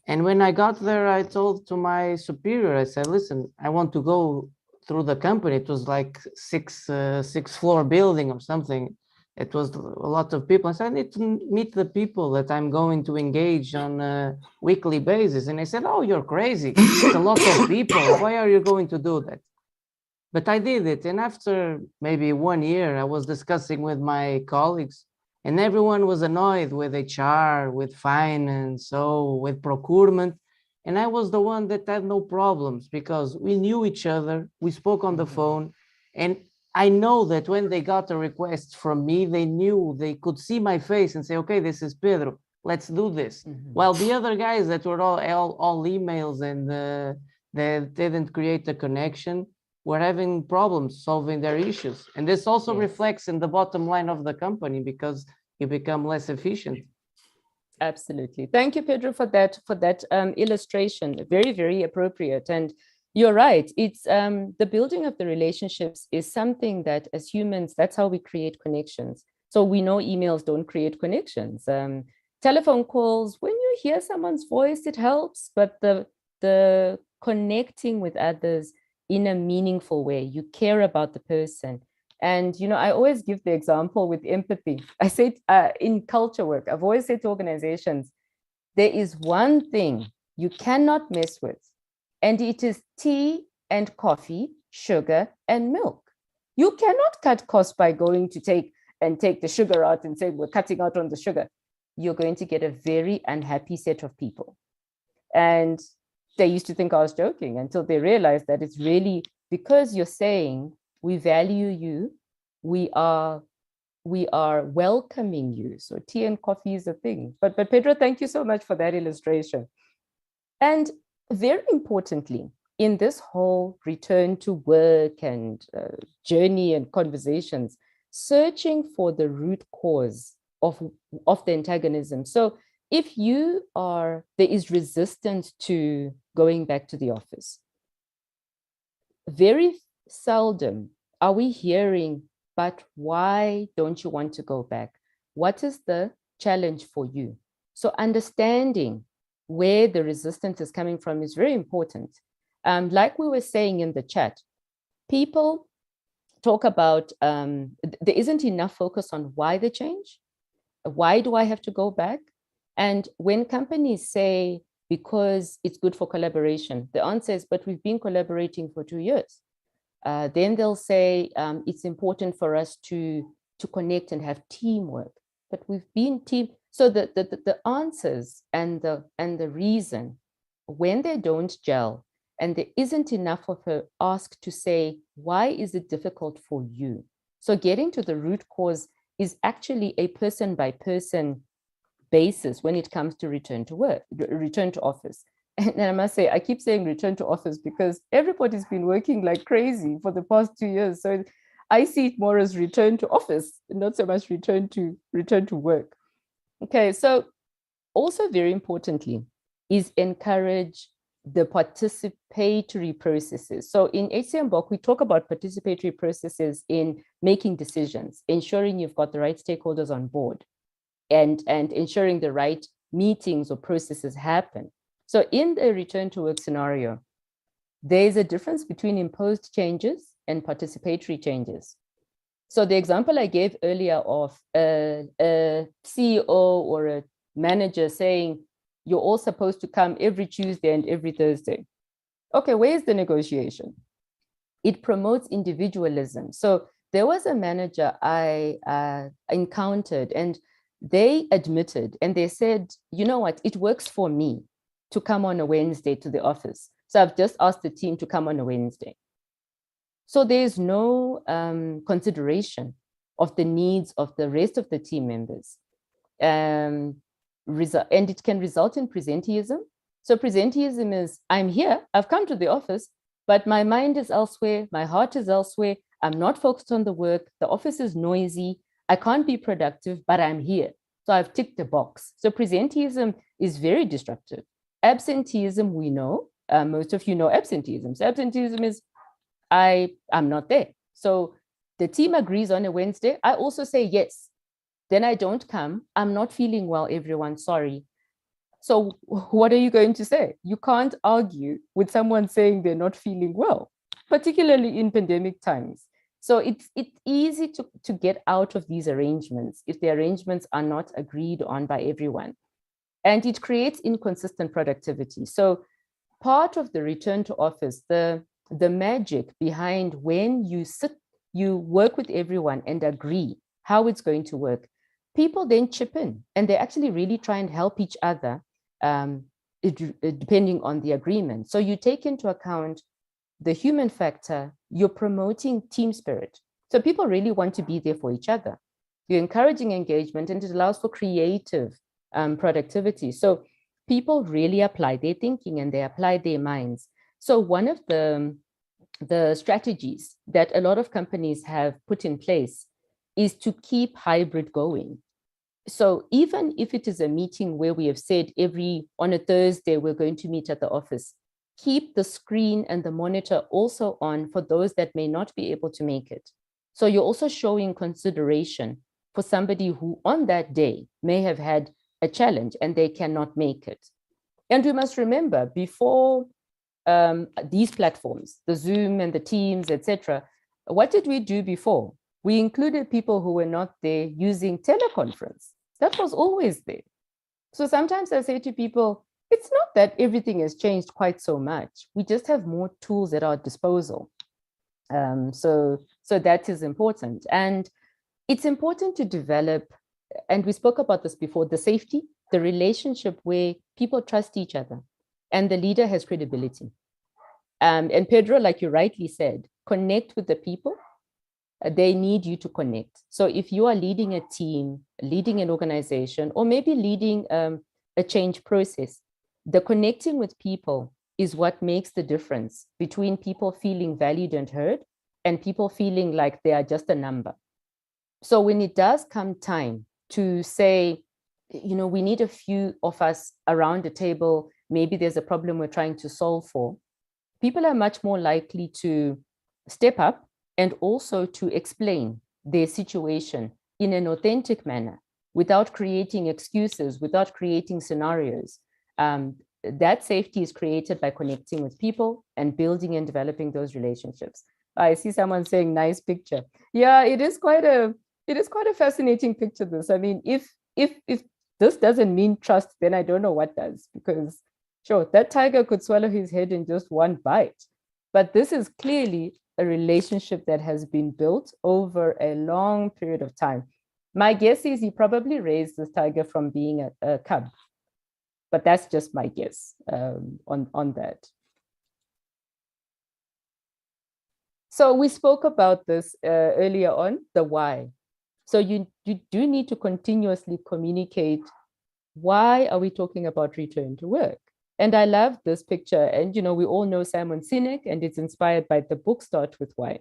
And when I got there, I told to my superior, I said, listen, I want to go through the company. It was like six-floor building or something. It was a lot of people. I said, I need to meet the people that I'm going to engage on a weekly basis. And I said, oh, you're crazy. It's a lot of people. Why are you going to do that? But I did it. And after maybe 1 year, I was discussing with my colleagues and everyone was annoyed with HR, with finance, with procurement. And I was the one that had no problems because we knew each other. We spoke on the phone. And I know that when they got a request from me, they knew, they could see my face and say, okay, this is Pedro, let's do this. While the other guys that were all emails and they didn't create a connection, were having problems solving their issues. And this also reflects in the bottom line of the company because you become less efficient. Absolutely. Thank you, Pedro, for that illustration. Very, very appropriate. And you're right. It's the building of the relationships is something that as humans, that's how we create connections. So we know emails don't create connections. Telephone calls, when you hear someone's voice, it helps, but the connecting with others in a meaningful way, you care about the person. And, you know, I always give the example with empathy. I say in culture work, I've always said to organizations, there is one thing you cannot mess with, and it is tea and coffee sugar, and milk. You cannot cut costs by going to take the sugar out and say, we're cutting out on the sugar. You're going to get a very unhappy set of people. And they used to think I was joking until they realized that it's really because you're saying, we value you, we are welcoming you. So tea and coffee is a thing. But Pedro, thank you so much for that illustration. And very importantly, in this whole return to work and journey and conversations, searching for the root cause of the antagonism. So if there is resistance to going back to the office, very seldom are we hearing, but why don't you want to go back? What is the challenge for you? So understanding where the resistance is coming from is very important. Like we were saying in the chat, people talk about, there isn't enough focus on why they change. Why do I have to go back? And when companies say, because it's good for collaboration, the answer is, but we've been collaborating for 2 years. Then they'll say, it's important for us to connect and have teamwork, but we've been team. So the answers and the reason, when they don't gel, and there isn't enough of an ask to say, why is it difficult for you? So getting to the root cause is actually a person by person basis when it comes to return to office. And I must say, I keep saying return to office because everybody's been working like crazy for the past 2 years. So I see it more as return to office, not so much return to work. Okay, so also very importantly is encourage the participatory processes. So in HCMBOK, we talk about participatory processes in making decisions, ensuring you've got the right stakeholders on board, and ensuring the right meetings or processes happen. So in the return to work scenario, there's a difference between imposed changes and participatory changes. So the example I gave earlier of a CEO or a manager saying, you're all supposed to come every Tuesday and every Thursday. Okay, where's the negotiation? It promotes individualism. So there was a manager I encountered, and they admitted, and they said, you know what, it works for me to come on a Wednesday to the office. So I've just asked the team to come on a Wednesday. So there's no consideration of the needs of the rest of the team members. And it can result in presenteeism. So presenteeism is, I'm here, I've come to the office, but my mind is elsewhere, my heart is elsewhere, I'm not focused on the work, the office is noisy, I can't be productive, but I'm here. So I've ticked the box. So presenteeism is very destructive. Absenteeism, we know, most of you know absenteeism. So absenteeism is, I'm not there. So the team agrees on a Wednesday, I also say yes. Then I don't come, I'm not feeling well, everyone, sorry. So what are you going to say? You can't argue with someone saying they're not feeling well, particularly in pandemic times. So it's easy to get out of these arrangements if the arrangements are not agreed on by everyone. And it creates inconsistent productivity. So part of the return to office, the magic behind when you work with everyone and agree how it's going to work, people then chip in and they actually really try and help each other depending on the agreement. So you take into account the human factor, you're promoting team spirit. So people really want to be there for each other. You're encouraging engagement and it allows for creative productivity. So people really apply their thinking and they apply their minds. So one of the strategies that a lot of companies have put in place is to keep hybrid going. So even if it is a meeting where we have said on a Thursday, we're going to meet at the office, keep the screen and the monitor also on for those that may not be able to make it. So you're also showing consideration for somebody who on that day may have had a challenge and they cannot make it. And we must remember, before these platforms, the Zoom and the Teams, etc., what did we do before? We included people who were not there using teleconference. That was always there. So sometimes I say to people, it's not that everything has changed quite so much. We just have more tools at our disposal. So that is important. And it's important to develop, and we spoke about this before, the safety, the relationship where people trust each other and the leader has credibility. And Pedro, like you rightly said, connect with the people. They need you to connect. So if you are leading a team, leading an organization, or maybe leading a change process, the connecting with people is what makes the difference between people feeling valued and heard and people feeling like they are just a number. So when it does come time to say, you know, we need a few of us around the table, maybe there's a problem we're trying to solve for, people are much more likely to step up and also to explain their situation in an authentic manner without creating excuses, without creating scenarios. That safety is created by connecting with people and building and developing those relationships. I see someone saying, nice picture. Yeah, it is quite a fascinating picture, this. I mean, if this doesn't mean trust, then I don't know what does, because sure, that tiger could swallow his head in just one bite. But this is clearly a relationship that has been built over a long period of time. My guess is he probably raised this tiger from being a cub. But that's just my guess on that. So we spoke about this earlier on, the why. So you do need to continuously communicate, why are we talking about return to work? And I love this picture. And, you know, we all know Simon Sinek, and it's inspired by the book Start With Why.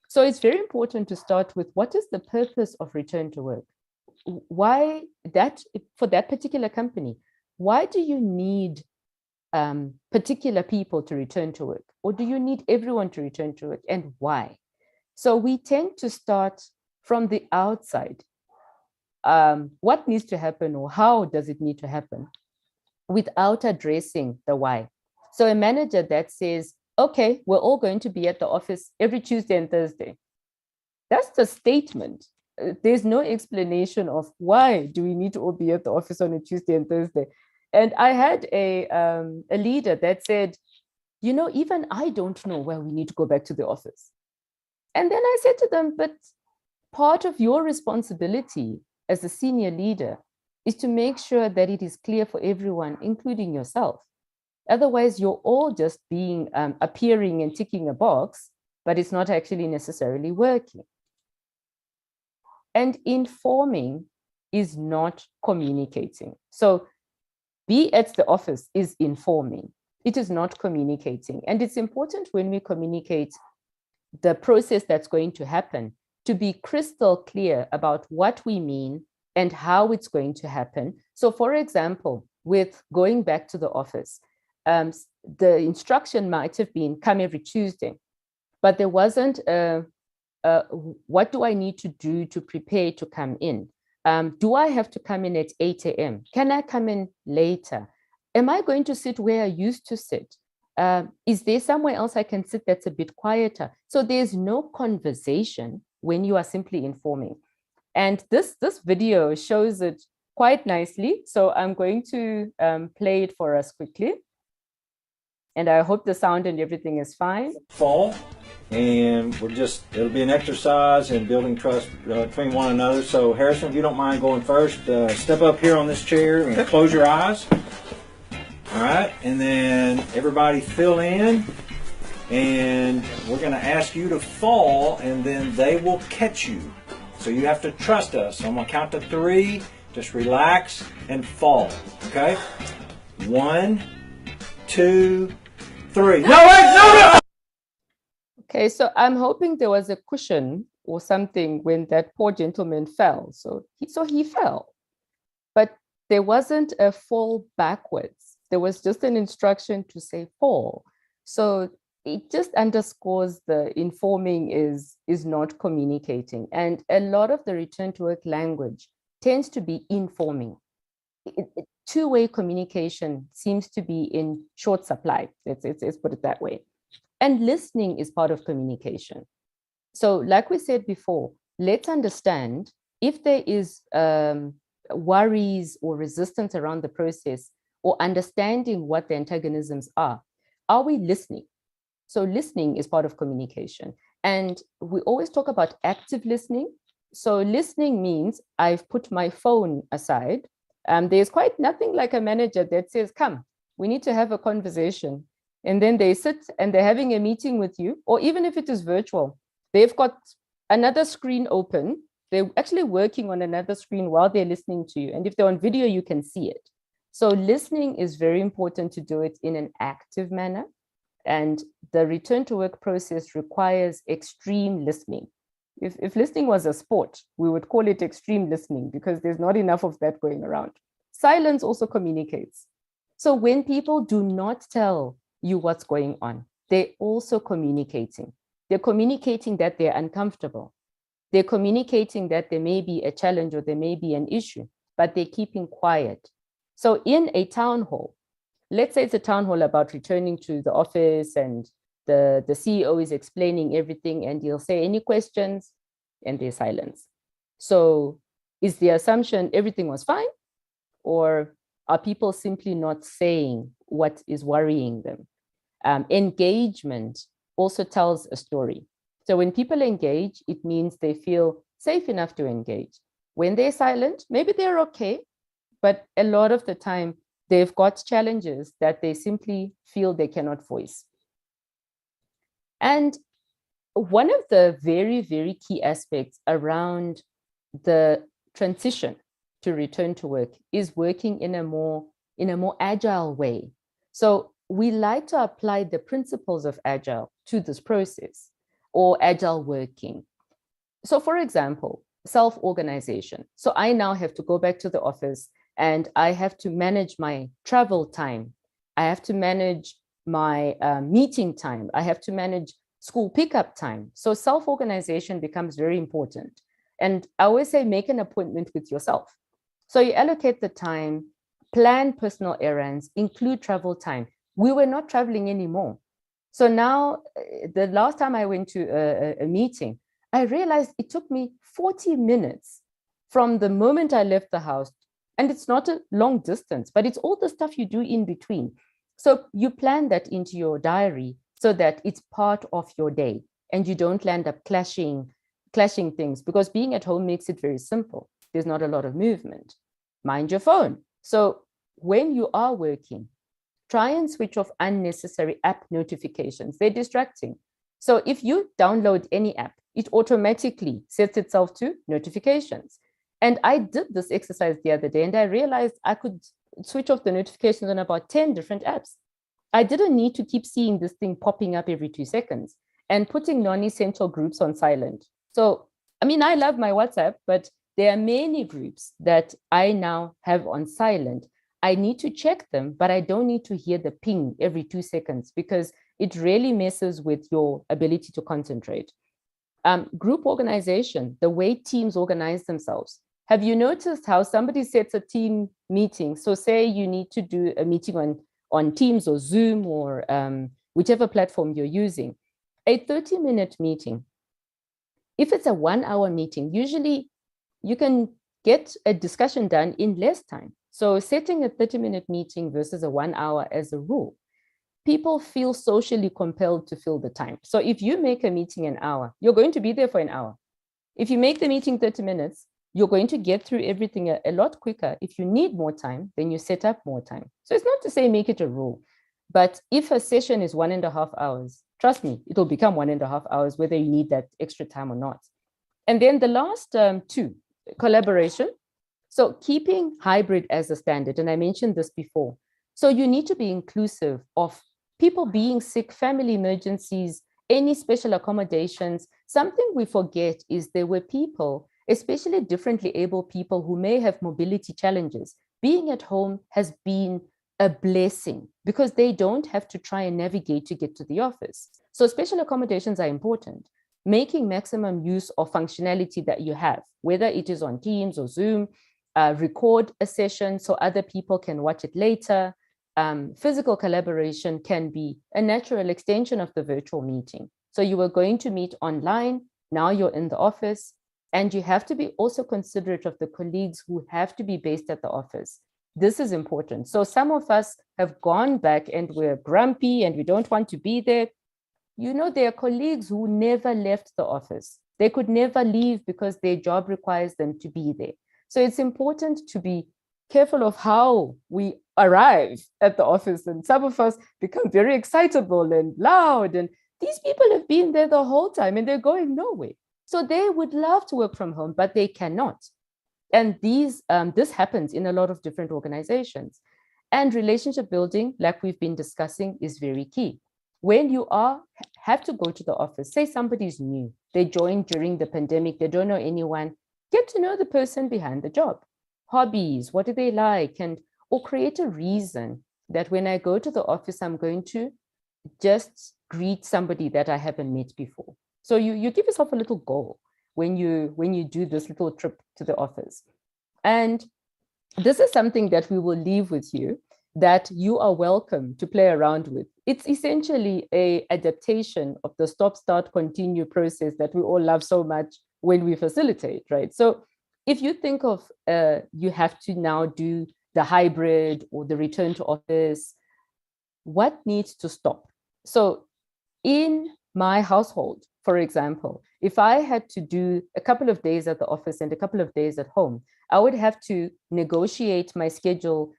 So it's very important to start with, what is the purpose of return to work? Why that, for that particular company, why do you need particular people to return to work? Or do you need everyone to return to work, and why? So we tend to start from the outside. What needs to happen, or how does it need to happen, without addressing the why. So a manager that says, okay, we're all going to be at the office every Tuesday and Thursday. That's the statement. There's no explanation of why do we need to all be at the office on a Tuesday and Thursday. And I had a leader that said, you know, even I don't know why we need to go back to the office. And then I said to them, but part of your responsibility as a senior leader is to make sure that it is clear for everyone, including yourself. Otherwise, you're all just being appearing and ticking a box, but it's not actually necessarily working. And informing is not communicating. So be at the office is informing. It is not communicating. And it's important when we communicate the process that's going to happen to be crystal clear about what we mean and how it's going to happen. So for example, with going back to the office, the instruction might have been come every Tuesday, but there wasn't what do I need to do to prepare to come in? Do I have to come in at 8 a.m.? Can I come in later? Am I going to sit where I used to sit? Is there somewhere else I can sit that's a bit quieter? So there's no conversation when you are simply informing. And this video shows it quite nicely. So I'm going to play it for us quickly. And I hope the sound and everything is fine. Fall, and it'll be an exercise in building trust between one another. So Harrison, if you don't mind going first, step up here on this chair and close your eyes. All right, and then everybody fill in, and we're going to ask you to fall, and then they will catch you. So you have to trust us. So I'm going to count to 3. Just relax and fall. Okay? 1, 2, 3. No, wait, no! Okay, so I'm hoping there was a cushion or something when that poor gentleman fell. So he fell, but there wasn't a fall backwards. There was just an instruction to say fall. So it just underscores the informing is not communicating. And a lot of the return to work language tends to be informing. Two-way communication seems to be in short supply. Let's put it that way. And listening is part of communication. So like we said before, let's understand if there is worries or resistance around the process, or understanding what the antagonisms are we listening? So listening is part of communication. And we always talk about active listening. So listening means I've put my phone aside. There's quite nothing like a manager that says, come, we need to have a conversation. And then they sit and they're having a meeting with you, or even if it is virtual, they've got another screen open. They're actually working on another screen while they're listening to you. And if they're on video, you can see it. So listening is very important to do it in an active manner. And the return to work process requires extreme listening. If listening was a sport, we would call it extreme listening because there's not enough of that going around. Silence also communicates. So when people do not tell you what's going on, they're also communicating. They're communicating that they're uncomfortable. They're communicating that there may be a challenge or there may be an issue, but they're keeping quiet. So in a town hall, let's say it's a town hall about returning to the office and the CEO is explaining everything and he'll say, any questions? And there's silence. So is the assumption everything was fine? Or are people simply not saying what is worrying them? Engagement also tells a story. So when people engage, it means they feel safe enough to engage. When they're silent, maybe they're okay, but a lot of the time they've got challenges that they simply feel they cannot voice. And one of the very, very key aspects around the transition to return to work is working in a more agile way. So we like to apply the principles of agile to this process or agile working. So for example, self-organization. So I now have to go back to the office and I have to manage my travel time. I have to manage my meeting time. I have to manage school pickup time. So self-organization becomes very important. And I always say, make an appointment with yourself. So you allocate the time, plan personal errands, include travel time. We were not traveling anymore. So now, the last time I went to a meeting, I realized it took me 40 minutes from the moment I left the house. And it's not a long distance, but it's all the stuff you do in between. So you plan that into your diary so that it's part of your day and you don't land up clashing things, because being at home makes it very simple. There's not a lot of movement. Mind your phone. So when you are working, try and switch off unnecessary app notifications. They're distracting. So if you download any app, it automatically sets itself to notifications. And I did this exercise the other day and I realized I could switch off the notifications on about 10 different apps. I didn't need to keep seeing this thing popping up every 2 seconds and putting non-essential groups on silent. So, I mean, I love my WhatsApp, but there are many groups that I now have on silent. I need to check them, but I don't need to hear the ping every 2 seconds because it really messes with your ability to concentrate. Group organization, the way teams organize themselves. Have you noticed how somebody sets a team meeting? So say you need to do a meeting on Teams or Zoom or whichever platform you're using, a 30-minute meeting. If it's a 1-hour meeting, usually you can get a discussion done in less time. So setting a 30-minute meeting versus a 1 hour as a rule, people feel socially compelled to fill the time. So if you make a meeting an hour, you're going to be there for an hour. If you make the meeting 30 minutes, you're going to get through everything a lot quicker. If you need more time, then you set up more time. So it's not to say make it a rule, but if a session is 1.5 hours, trust me, it'll become 1.5 hours, whether you need that extra time or not. And then the last two, collaboration. So keeping hybrid as a standard, and I mentioned this before. So you need to be inclusive of people being sick, family emergencies, any special accommodations. Something we forget is there were people, especially differently able people who may have mobility challenges. Being at home has been a blessing because they don't have to try and navigate to get to the office. So special accommodations are important. Making maximum use of functionality that you have, whether it is on Teams or Zoom, record a session so other people can watch it later. Physical collaboration can be a natural extension of the virtual meeting. So you were going to meet online, now you're in the office, and you have to be also considerate of the colleagues who have to be based at the office. This is important. So some of us have gone back and we're grumpy and we don't want to be there. you know, there are colleagues who never left the office. They could never leave because their job requires them to be there. So it's important to be careful of how we arrive at the office. And some of us become very excitable and loud. And these people have been there the whole time and they're going nowhere. So they would love to work from home, but they cannot. And this happens in a lot of different organizations. And relationship building, like we've been discussing, is very key. When you have to go to the office, say somebody's new, they joined during the pandemic, they don't know anyone, get to know the person behind the job. Hobbies, what do they like? Or create a reason that when I go to the office, I'm going to just greet somebody that I haven't met before. So you give yourself a little goal when you do this little trip to the office. And this is something that we will leave with you, that you are welcome to play around with. It's essentially an adaptation of the stop, start, continue process that we all love so much when we facilitate, right? So if you think of you have to now do the hybrid or the return to office, what needs to stop? So in my household, for example, if I had to do a couple of days at the office and a couple of days at home, I would have to negotiate my schedule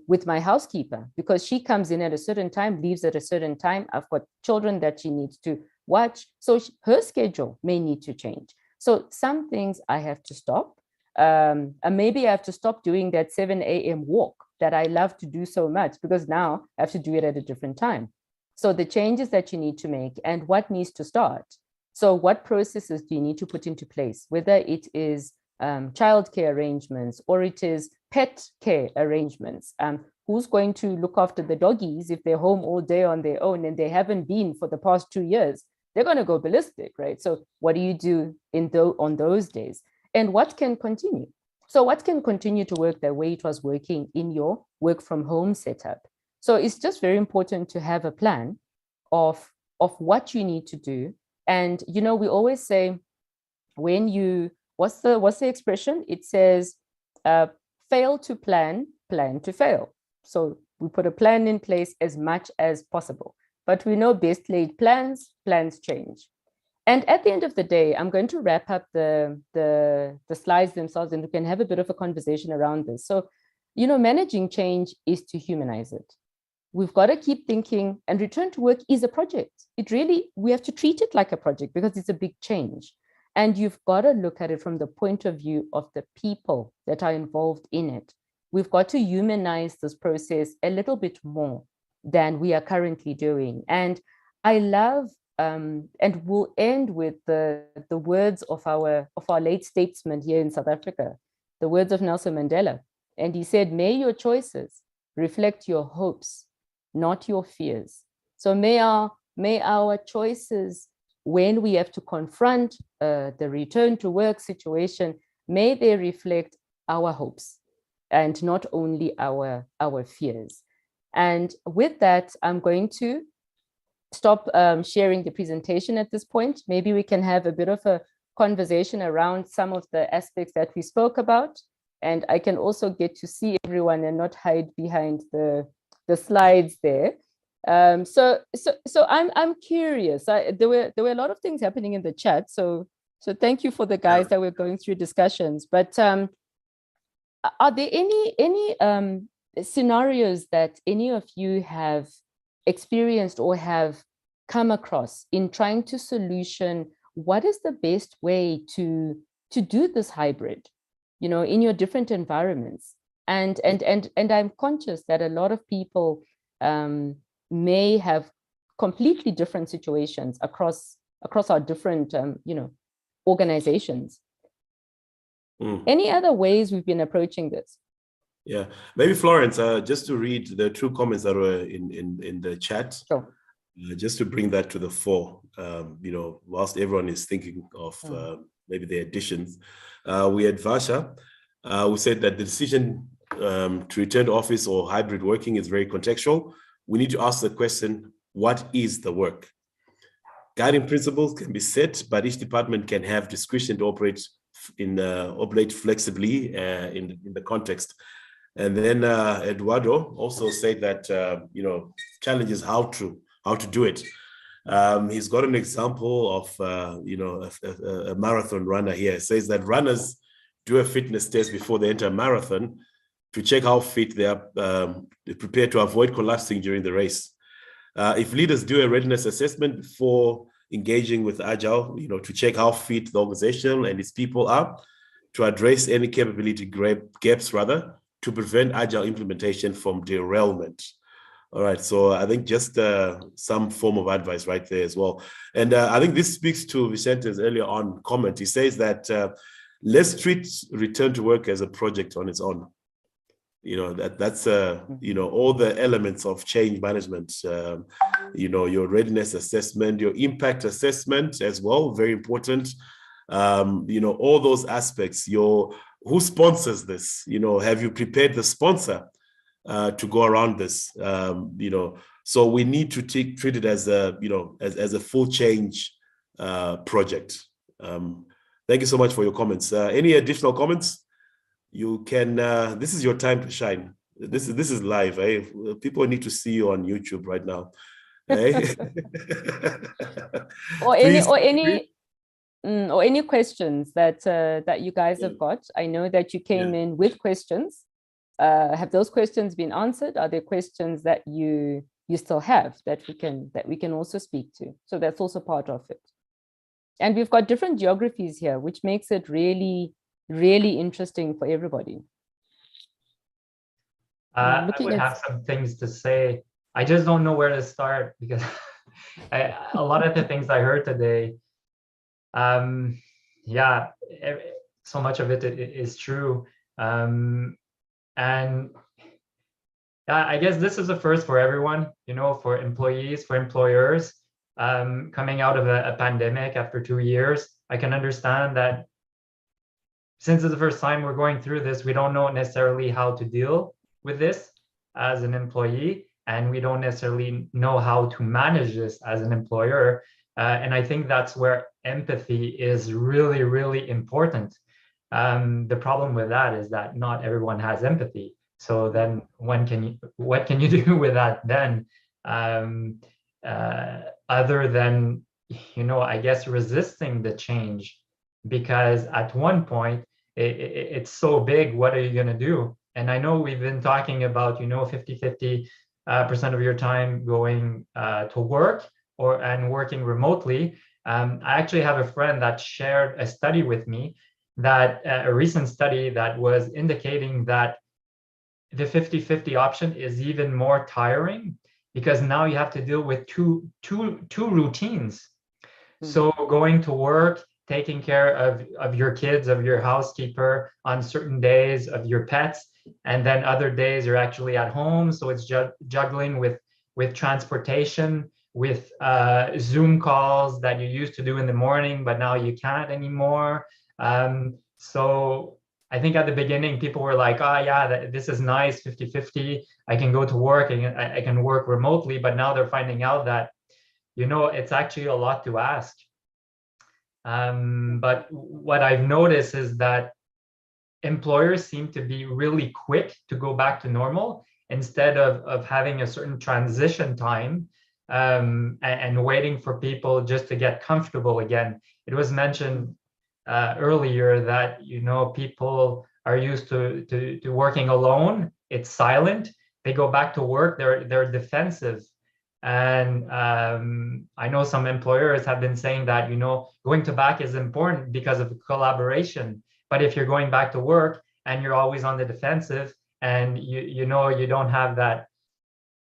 with my housekeeper, because she comes in at a certain time, leaves at a certain time. I've got children that she needs to watch. So her schedule may need to change. So some things I have to stop. And maybe I have to stop doing that 7 a.m. walk that I love to do so much, because now I have to do it at a different time. So the changes that you need to make and what needs to start. So what processes do you need to put into place, whether it is childcare arrangements or it is pet care arrangements? Who's going to look after the doggies if they're home all day on their own and they haven't been for the past 2 years? They're going to go ballistic, right? So what do you do on those days? And what can continue? So what can continue to work the way it was working in your work from home setup? So it's just very important to have a plan of what you need to do. And, you know, we always say, when you, what's the expression? It says, fail to plan, plan to fail. So we put a plan in place as much as possible. But we know best laid plans change. And at the end of the day, I'm going to wrap up the slides themselves, and we can have a bit of a conversation around this. So, you know, managing change is to humanize it. We've got to keep thinking, and return to work is a project. We have to treat it like a project because it's a big change. And you've got to look at it from the point of view of the people that are involved in it. We've got to humanize this process a little bit more than we are currently doing. And I love, and we'll end with the words of our late statesman here in South Africa, the words of Nelson Mandela. And he said, may your choices reflect your hopes, not your fears. So may our choices, when we have to confront the return to work situation, may they reflect our hopes and not only our fears. And with that, I'm going to stop sharing the presentation at this point. Maybe we can have a bit of a conversation around some of the aspects that we spoke about. And I can also get to see everyone and not hide behind the slides there. So I'm curious. There were a lot of things happening in the chat. So thank you for the guys that were going through discussions. But are there any scenarios that any of you have experienced or have come across in trying to solution what is the best way to do this hybrid, you know, in your different environments? And I'm conscious that a lot of people may have completely different situations across our different organizations. Any other ways we've been approaching this? Yeah, maybe Florence, just to read the 2 comments that were in the chat. Sure. Just to bring that to the fore, you know, whilst everyone is thinking of maybe the additions, we had Vasha, who said that the decision to return to office or hybrid working is very contextual. We need to ask the question, what is the work? Guiding principles can be set, but each department can have discretion to operate flexibly in the context. And then Eduardo also said that, you know, challenge is how to do it. He's got an example of, you know, a marathon runner here. It says that runners do a fitness test before they enter a marathon to check how fit they are, prepared to avoid collapsing during the race. If leaders do a readiness assessment before engaging with Agile, you know, to check how fit the organization and its people are, to address any capability gaps, rather, to prevent Agile implementation from derailment. All right, so I think just some form of advice right there as well. And I think this speaks to Vicente's earlier on comment. He says that let's treat return to work as a project on its own. You know, that's you know, all the elements of change management, you know, your readiness assessment, your impact assessment as well, very important. You know, all those aspects, who sponsors this? You know, have you prepared the sponsor to go around this? You know, so we need to treat it as a, you know, as a full change project. Thank you so much for your comments. Any additional comments? You can, this is your time to shine. This is live, eh? People need to see you on YouTube right now. Eh? or any questions that that you guys have got. I know that you came in with questions. Have those questions been answered? Are there questions that you still have that we can also speak to? So that's also part of it. And we've got different geographies here, which makes it really interesting for everybody. I would have some things to say. I just don't know where to start because a lot of the things I heard today, yeah, so much of it is true. And I guess this is a first for everyone, you know, for employees, for employers, coming out of a pandemic after 2 years. I can understand that since it's the first time we're going through this, we don't know necessarily how to deal with this as an employee, and we don't necessarily know how to manage this as an employer. And I think that's where empathy is really important. The problem with that is that not everyone has empathy. So then what can you do with that then? Other than, you know, I guess resisting the change, because at one point it's so big, what are you going to do? And I know we've been talking about, you know, 50-50% of your time going to work and working remotely. I actually have a friend that shared a study with me, that a recent study that was indicating that the 50-50 option is even more tiring, because now you have to deal with two routines. So going to work, taking care of your kids, of your housekeeper on certain days, of your pets, and then other days you're actually at home. So it's juggling with transportation, with Zoom calls that you used to do in the morning, but now you can't anymore. So I think at the beginning, people were like, oh yeah, this is nice, 50-50. I can go to work and I can work remotely. But now they're finding out that, you know, it's actually a lot to ask. But what I've noticed is that employers seem to be really quick to go back to normal, instead of having a certain transition time and waiting for people just to get comfortable again. It was mentioned earlier that, you know, people are used to working alone. It's silent. They go back to work, they're defensive. And I know some employers have been saying that, you know, going to back is important because of collaboration. But if you're going back to work and you're always on the defensive, and you know, you don't have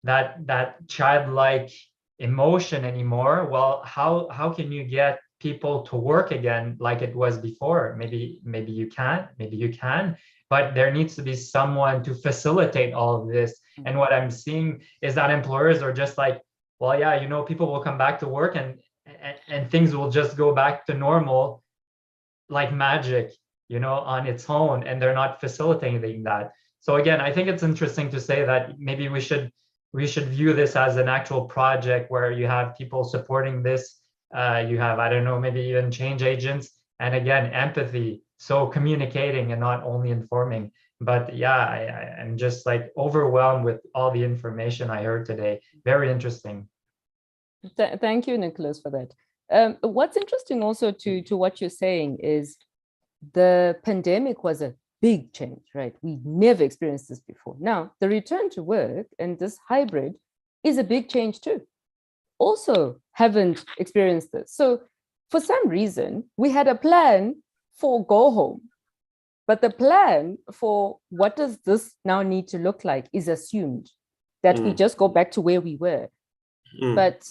that childlike emotion anymore, well, how can you get people to work again like it was before? Maybe you can, but there needs to be someone to facilitate all of this. And what I'm seeing is that employers are just like, well, yeah, you know, people will come back to work and things will just go back to normal like magic, you know, on its own, and they're not facilitating that. So again, I think it's interesting to say that maybe we should view this as an actual project where you have people supporting this. You have, I don't know, maybe even change agents, and again, empathy. So communicating and not only informing. But yeah, I'm just like overwhelmed with all the information I heard today. Very interesting. Thank you, Nicholas, for that. What's interesting also to what you're saying is the pandemic was a big change, right? We never experienced this before. Now, the return to work and this hybrid is a big change too. Also haven't experienced this. So for some reason, we had a plan for go home, but the plan for what does this now need to look like is assumed that we just go back to where we were. But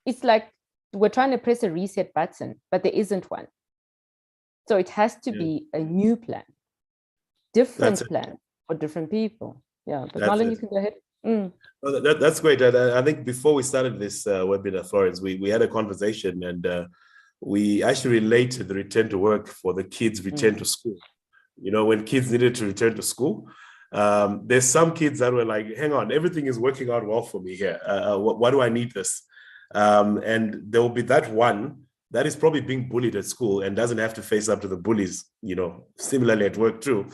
it's like we're trying to press a reset button, but there isn't one. So it has to be a new plan, different plan for different people. Yeah, but Marlon, you can go ahead. Well, that's great. I think before we started this webinar, Florence, we had a conversation, and we actually related the return to work for the kids' return to school. You know, when kids needed to return to school, there's some kids that were like, hang on, everything is working out well for me here. Why do I need this? And there will be that one that is probably being bullied at school and doesn't have to face up to the bullies, you know, similarly at work too.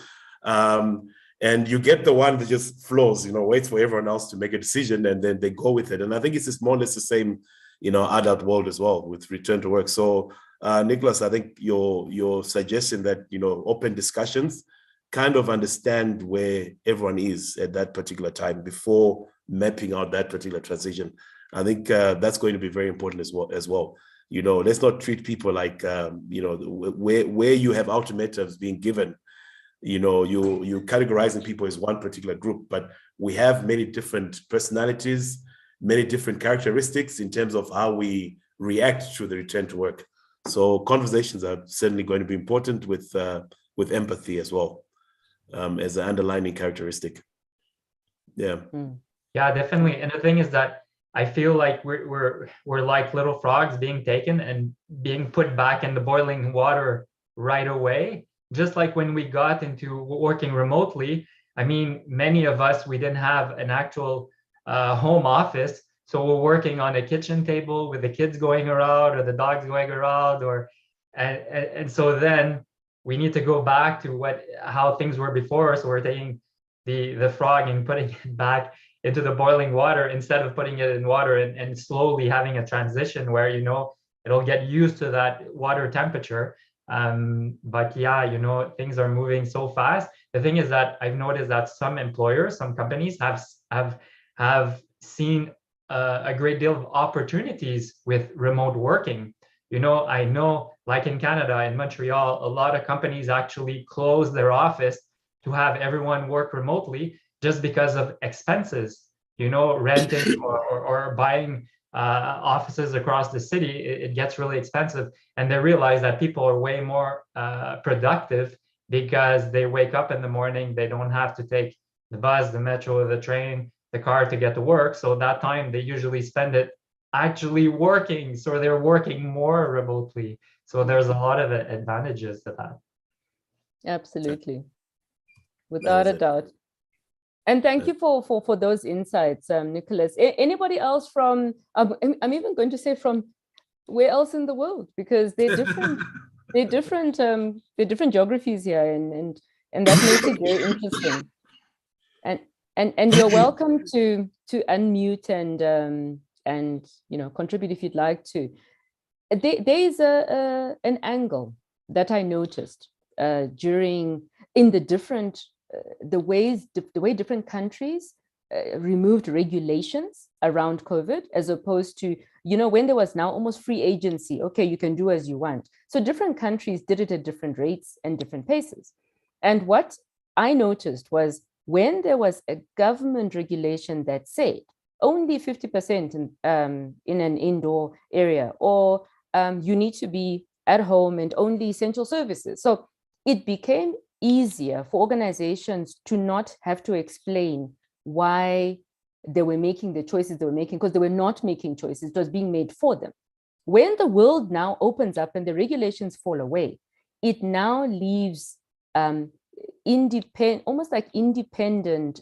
And you get the one that just flows, you know, waits for everyone else to make a decision and then they go with it. And I think it's just more or less the same, you know, adult world as well with return to work. So, Nicholas, I think your suggestion that, you know, open discussions kind of understand where everyone is at that particular time before mapping out that particular transition. I think that's going to be very important as well. You know, let's not treat people like, you know, where you have ultimatums being given, you know, you categorizing people as one particular group, but we have many different personalities, many different characteristics in terms of how we react to the return to work. So conversations are certainly going to be important with empathy as well, as an underlying characteristic. Yeah. Yeah, definitely. And the thing is that I feel like we're like little frogs being taken and being put back in the boiling water right away. Just like when we got into working remotely, I mean, many of us, we didn't have an actual home office. So we're working on a kitchen table with the kids going around or the dogs going around, and so then we need to go back to how things were before. So we're taking the frog and putting it back into the boiling water instead of putting it in water and slowly having a transition where, you know, it'll get used to that water temperature. But yeah, you know, things are moving so fast. The thing is that I've noticed that some employers, some companies have seen a great deal of opportunities with remote working. You know, I know, like in Canada, in Montreal, a lot of companies actually close their office to have everyone work remotely just because of expenses. You know, renting or buying offices across the city, it gets really expensive. And they realize that people are way more productive because they wake up in the morning, they don't have to take the bus, the metro, the train, the car to get to work. So that time they usually spend it actually working. So they're working more remotely. So there's a lot of advantages to that. Absolutely. Without a doubt. And thank you for those insights, Nicholas. Anybody else from, I'm even going to say from where else in the world, because they're different, they're different geographies here, and that makes it very interesting. And you're welcome to unmute and you know, contribute if you'd like to. There is an angle that I noticed in the different the way different countries removed regulations around COVID, as opposed to, you know, when there was now almost free agency, okay, you can do as you want. So different countries did it at different rates and different paces. And what I noticed was when there was a government regulation that said only 50% in an indoor area, or you need to be at home and only essential services. So it became easier for organizations to not have to explain why they were making the choices they were making, because they were not making choices, it was being made for them. When the world now opens up and the regulations fall away, it now leaves almost like independent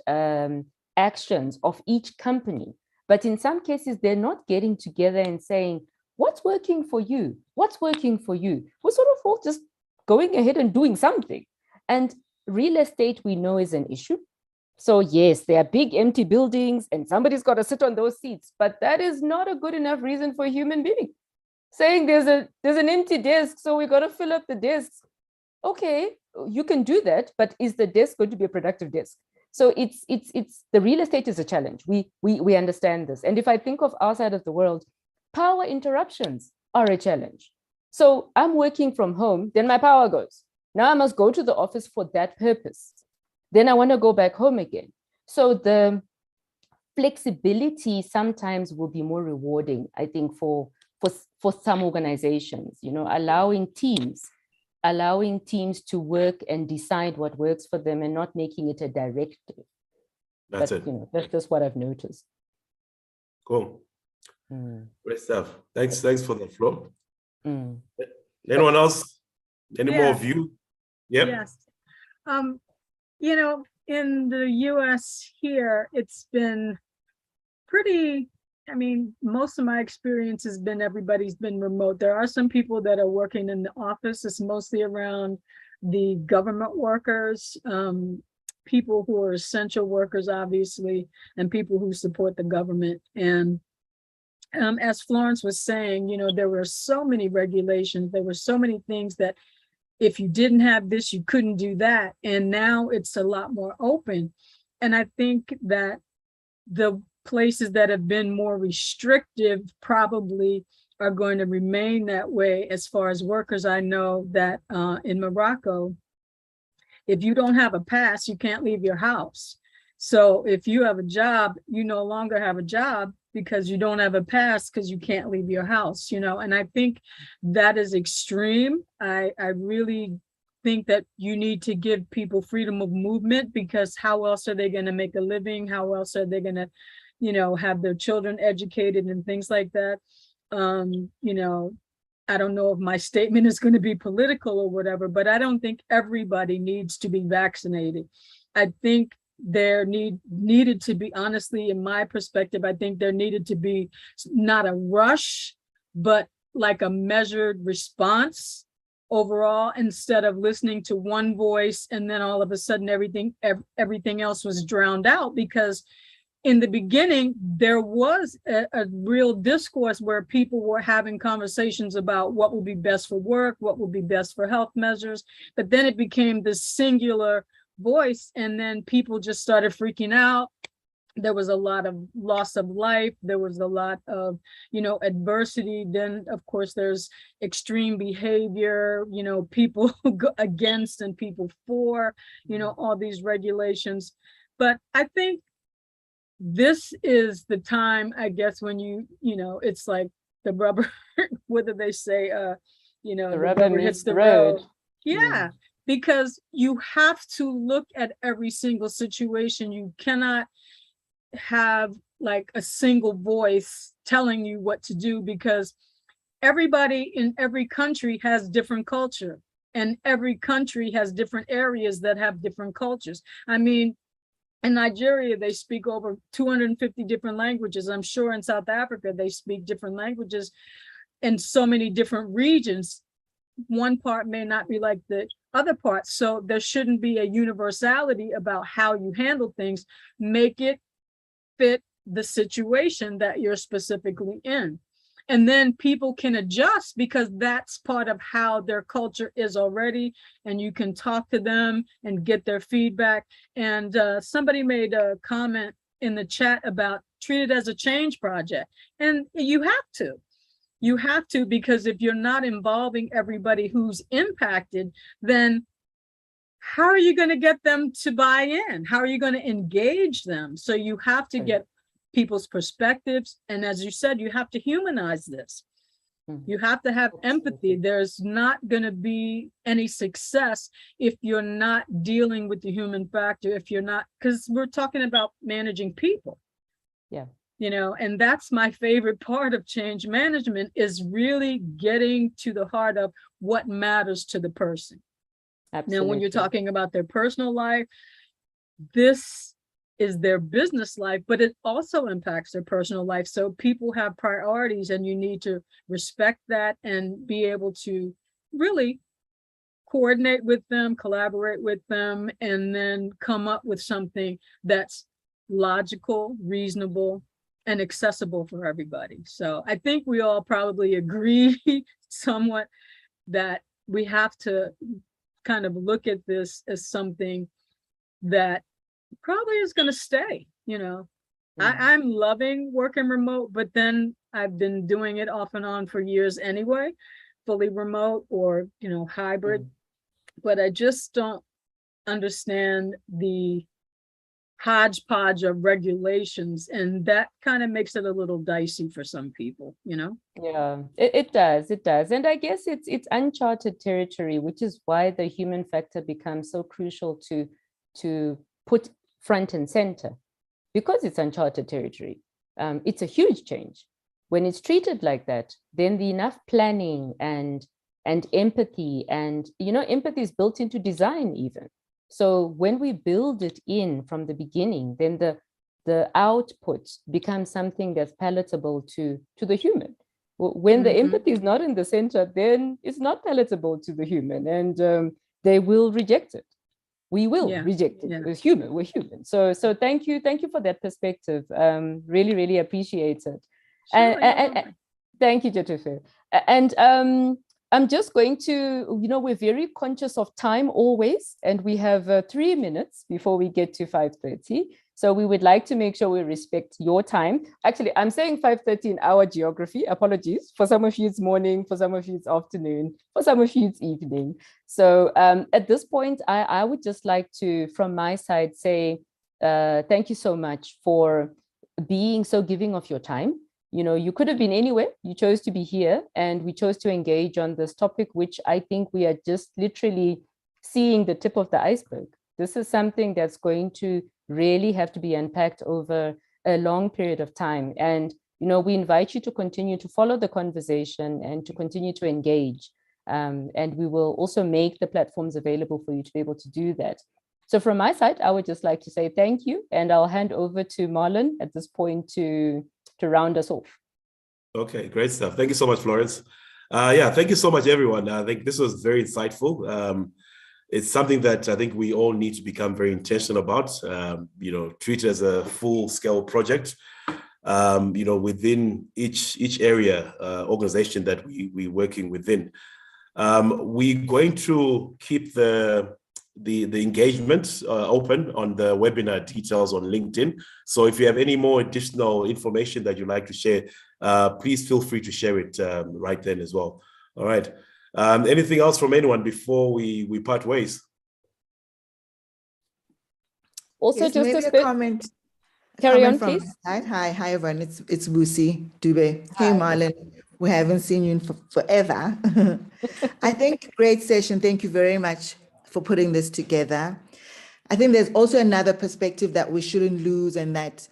actions of each company. But in some cases, they're not getting together and saying, what's working for you? What's working for you? We're sort of all just going ahead and doing something. And real estate, we know, is an issue. So yes, there are big empty buildings and somebody's got to sit on those seats, but that is not a good enough reason for a human being. Saying there's an empty desk, so we got to fill up the desks. Okay, you can do that, but is the desk going to be a productive desk? So it's the real estate is a challenge. We understand this. And if I think of our side of the world, power interruptions are a challenge. So I'm working from home, then my power goes. Now I must go to the office for that purpose. Then I want to go back home again. So the flexibility sometimes will be more rewarding, I think, for some organizations, you know, allowing teams to work and decide what works for them and not making it a directive. That's it. You know, that's just what I've noticed. Cool. Great stuff. Thanks for the floor. Anyone else? Any more of you? Yep. Yes. You know, in the US here, it's been pretty, I mean, most of my experience has been everybody's been remote. There are some people that are working in the office. It's mostly around the government workers, people who are essential workers, obviously, and people who support the government. And as Florence was saying, you know, there were so many regulations. There were so many things that if you didn't have this, you couldn't do that. And now it's a lot more open. And I think that the places that have been more restrictive probably are going to remain that way as far as workers. I know that in Morocco, if you don't have a pass, you can't leave your house. So if you have a job, you no longer have a job because you don't have a pass because you can't leave your house, you know. And I think that is extreme. I really think that you need to give people freedom of movement, because how else are they going to make a living? How else are they going to, you know, have their children educated and things like that? You know, I don't know if my statement is going to be political or whatever, but I don't think everybody needs to be vaccinated. I think there needed to be, honestly, in my perspective, I think there needed to be not a rush, but like a measured response overall, instead of listening to one voice and then all of a sudden everything else was drowned out. Because in the beginning, there was a real discourse where people were having conversations about what would be best for work, what would be best for health measures, but then it became this singular voice, and then people just started freaking out. There was a lot of loss of life. There was a lot of, you know, adversity. Then, of course, there's extreme behavior, you know, people against and people for, you know, all these regulations. But I think this is the time, I guess, when you know, it's like the rubber, what do they say? You know, the rubber hits the road. Yeah. Because you have to look at every single situation. You cannot have like a single voice telling you what to do, because everybody in every country has different culture, and every country has different areas that have different cultures. I mean, in Nigeria, they speak over 250 different languages. I'm sure in South Africa, they speak different languages in so many different regions. One part may not be like the other parts. So there shouldn't be a universality about how you handle things. Make it fit the situation that you're specifically in. And then people can adjust, because that's part of how their culture is already. And you can talk to them and get their feedback. And somebody made a comment in the chat about treat it as a change project. And you have to. You have to, because if you're not involving everybody who's impacted, then how are you going to get them to buy in? How are you going to engage them? So you have to get people's perspectives. And as you said, you have to humanize this. You have to have empathy. There's not going to be any success if you're not dealing with the human factor, if you're not, because we're talking about managing people. Yeah. You know, and that's my favorite part of change management, is really getting to the heart of what matters to the person. Absolutely. Now, when you're talking about their personal life, this is their business life, but it also impacts their personal life. So people have priorities, and you need to respect that and be able to really coordinate with them, collaborate with them, and then come up with something that's logical, reasonable, and accessible for everybody. So I think we all probably agree somewhat that we have to kind of look at this as something that probably is going to stay, you know. I'm loving working remote, but then I've been doing it off and on for years anyway, fully remote or, you know, hybrid. But I just don't understand the hodgepodge of regulations, and that kind of makes it a little dicey for some people, you know. Yeah, it does, and I guess it's uncharted territory, which is why the human factor becomes so crucial to put front and center, because it's uncharted territory. It's a huge change. When it's treated like that, then the enough planning and empathy, and you know, empathy is built into design even. So when we build it in from the beginning, then the output becomes something that's palatable to the human. When the empathy is not in the center, then it's not palatable to the human, and they will reject it. We will reject it. We're human. We're human. So thank you for that perspective. Really appreciate it. Sure, thank you, Jatufe. And I'm just going to, you know, we're very conscious of time always, and we have 3 minutes before we get to 5:30. So we would like to make sure we respect your time. Actually, I'm saying 5:30 in our geography. Apologies. For some of you, it's morning. For some of you, it's afternoon. For some of you, it's evening. So at this point, I would just like to, from my side, say thank you so much for being so giving of your time. You know, you could have been anywhere. You chose to be here, and we chose to engage on this topic, which I think we are just literally seeing the tip of the iceberg. This is something that's going to really have to be unpacked over a long period of time. And, you know, we invite you to continue to follow the conversation and to continue to engage. And we will also make the platforms available for you to be able to do that. So from my side, I would just like to say thank you, and I'll hand over to Marlon at this point to round us off. Okay, great stuff. Thank you so much, Florence. Yeah, thank you so much, everyone. I think this was very insightful. It's something that I think we all need to become very intentional about, you know, treat it as a full-scale project, you know, within each area, organization that we're working within. We're going to keep the engagement open on the webinar details on LinkedIn. So if you have any more additional information that you'd like to share, please feel free to share it right then as well. All right. Anything else from anyone before we part ways? Also, yes, just a comment. Carry on, please. Hi, everyone. It's Lucy Dube. Hey, Marlon. We haven't seen you in forever. I think great session. Thank you very much for putting this together. I think there's also another perspective that we shouldn't lose, and that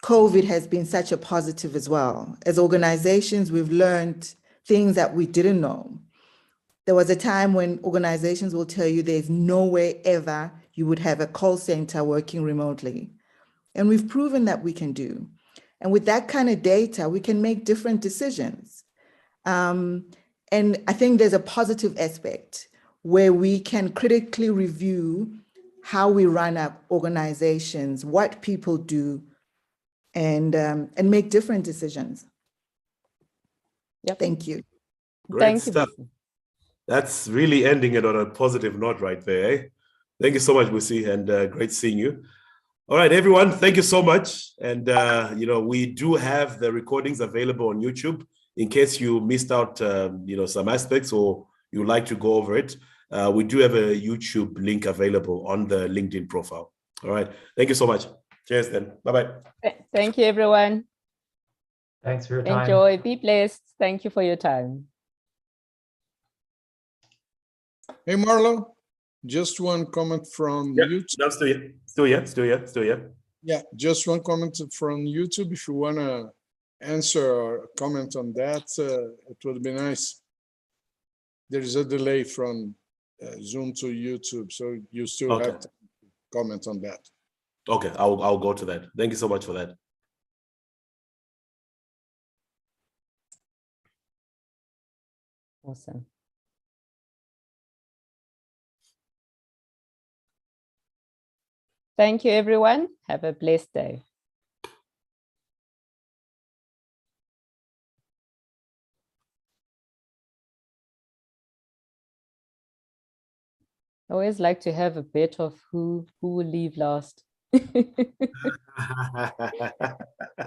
COVID has been such a positive as well. As organizations, we've learned things that we didn't know. There was a time when organizations will tell you there's no way ever you would have a call center working remotely. And we've proven that we can do. And with that kind of data, we can make different decisions. And I think there's a positive aspect where we can critically review how we run our organizations, what people do, and make different decisions. Yep. Thank you. Great stuff. That's really ending it on a positive note right there. Eh? Thank you so much, Lucy, and great seeing you. All right, everyone, thank you so much. And, you know, we do have the recordings available on YouTube in case you missed out, you know, some aspects or you'd like to go over it. We do have a YouTube link available on the LinkedIn profile. All right. Thank you so much. Cheers then. Bye-bye. Thank you, everyone. Thanks for your time. Enjoy. Be blessed. Thank you for your time. Hey, Marlo, just one comment from YouTube. No, still here. Yeah, just one comment from YouTube. If you want to answer or comment on that, it would be nice. There is a delay from Zoom to YouTube, so you still have to comment on that. Okay, I'll go to that. Thank you so much for that. Awesome. Thank you, everyone. Have a blessed day. I always like to have a bet of who will leave last.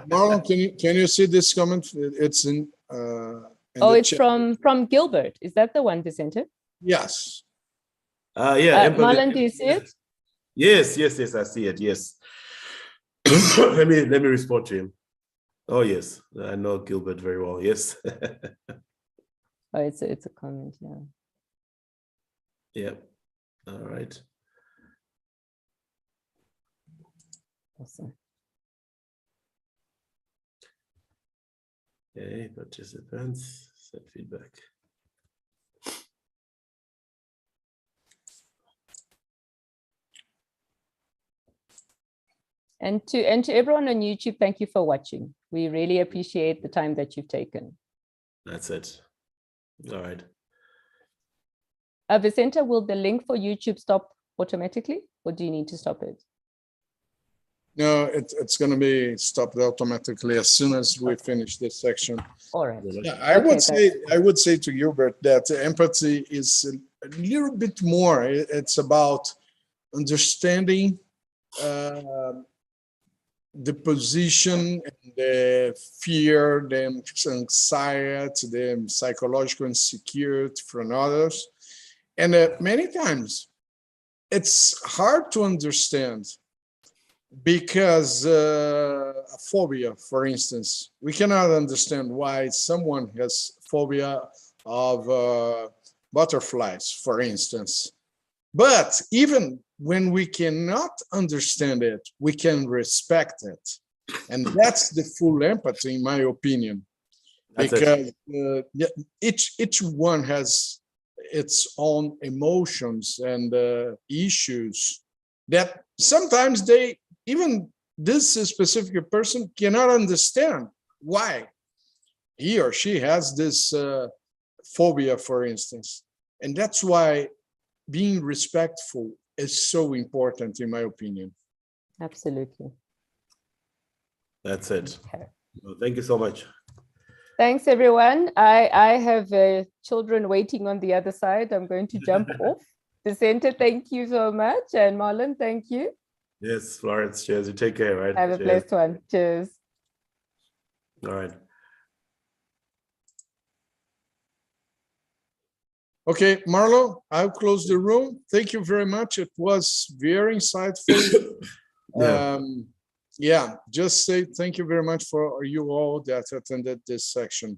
Marlon, can you see this comment? It's in oh, it's chat. from Gilbert. Is that the one, Vicente? Yes. Yeah. Marlon, do you see it? Yes, I see it. Yes. let me respond to him. Oh yes, I know Gilbert very well. Yes. Oh, it's a comment. Yeah. Yeah. All right. Awesome. Okay, participants, set feedback. And to everyone on YouTube, thank you for watching. We really appreciate the time that you've taken. That's it. All right. Vicente, will the link for YouTube stop automatically, or do you need to stop it? No, it's going to be stopped automatically as soon as we finish this section. All right. Yeah, I would say to Gilbert that empathy is a little bit more. It's about understanding the position, and the fear, the anxiety, the psychological insecurity from others. And many times it's hard to understand because a phobia, for instance, we cannot understand why someone has phobia of butterflies, for instance. But even when we cannot understand it, we can respect it. And that's the full empathy, in my opinion, because each one has its own emotions and issues that sometimes even this specific person cannot understand why he or she has this phobia, for instance. And that's why being respectful is so important, in my opinion. Absolutely. That's it. Okay. Well, thank you so much. Thanks, everyone. I have children waiting on the other side. I'm going to jump off. Vicente, thank you so much. And Marlon, thank you. Yes, Florence, cheers. You take care, right? Have a blessed one. Cheers. All right. Okay, Marlo, I'll close the room. Thank you very much. It was very insightful. Yeah, just say thank you very much for you all that attended this section.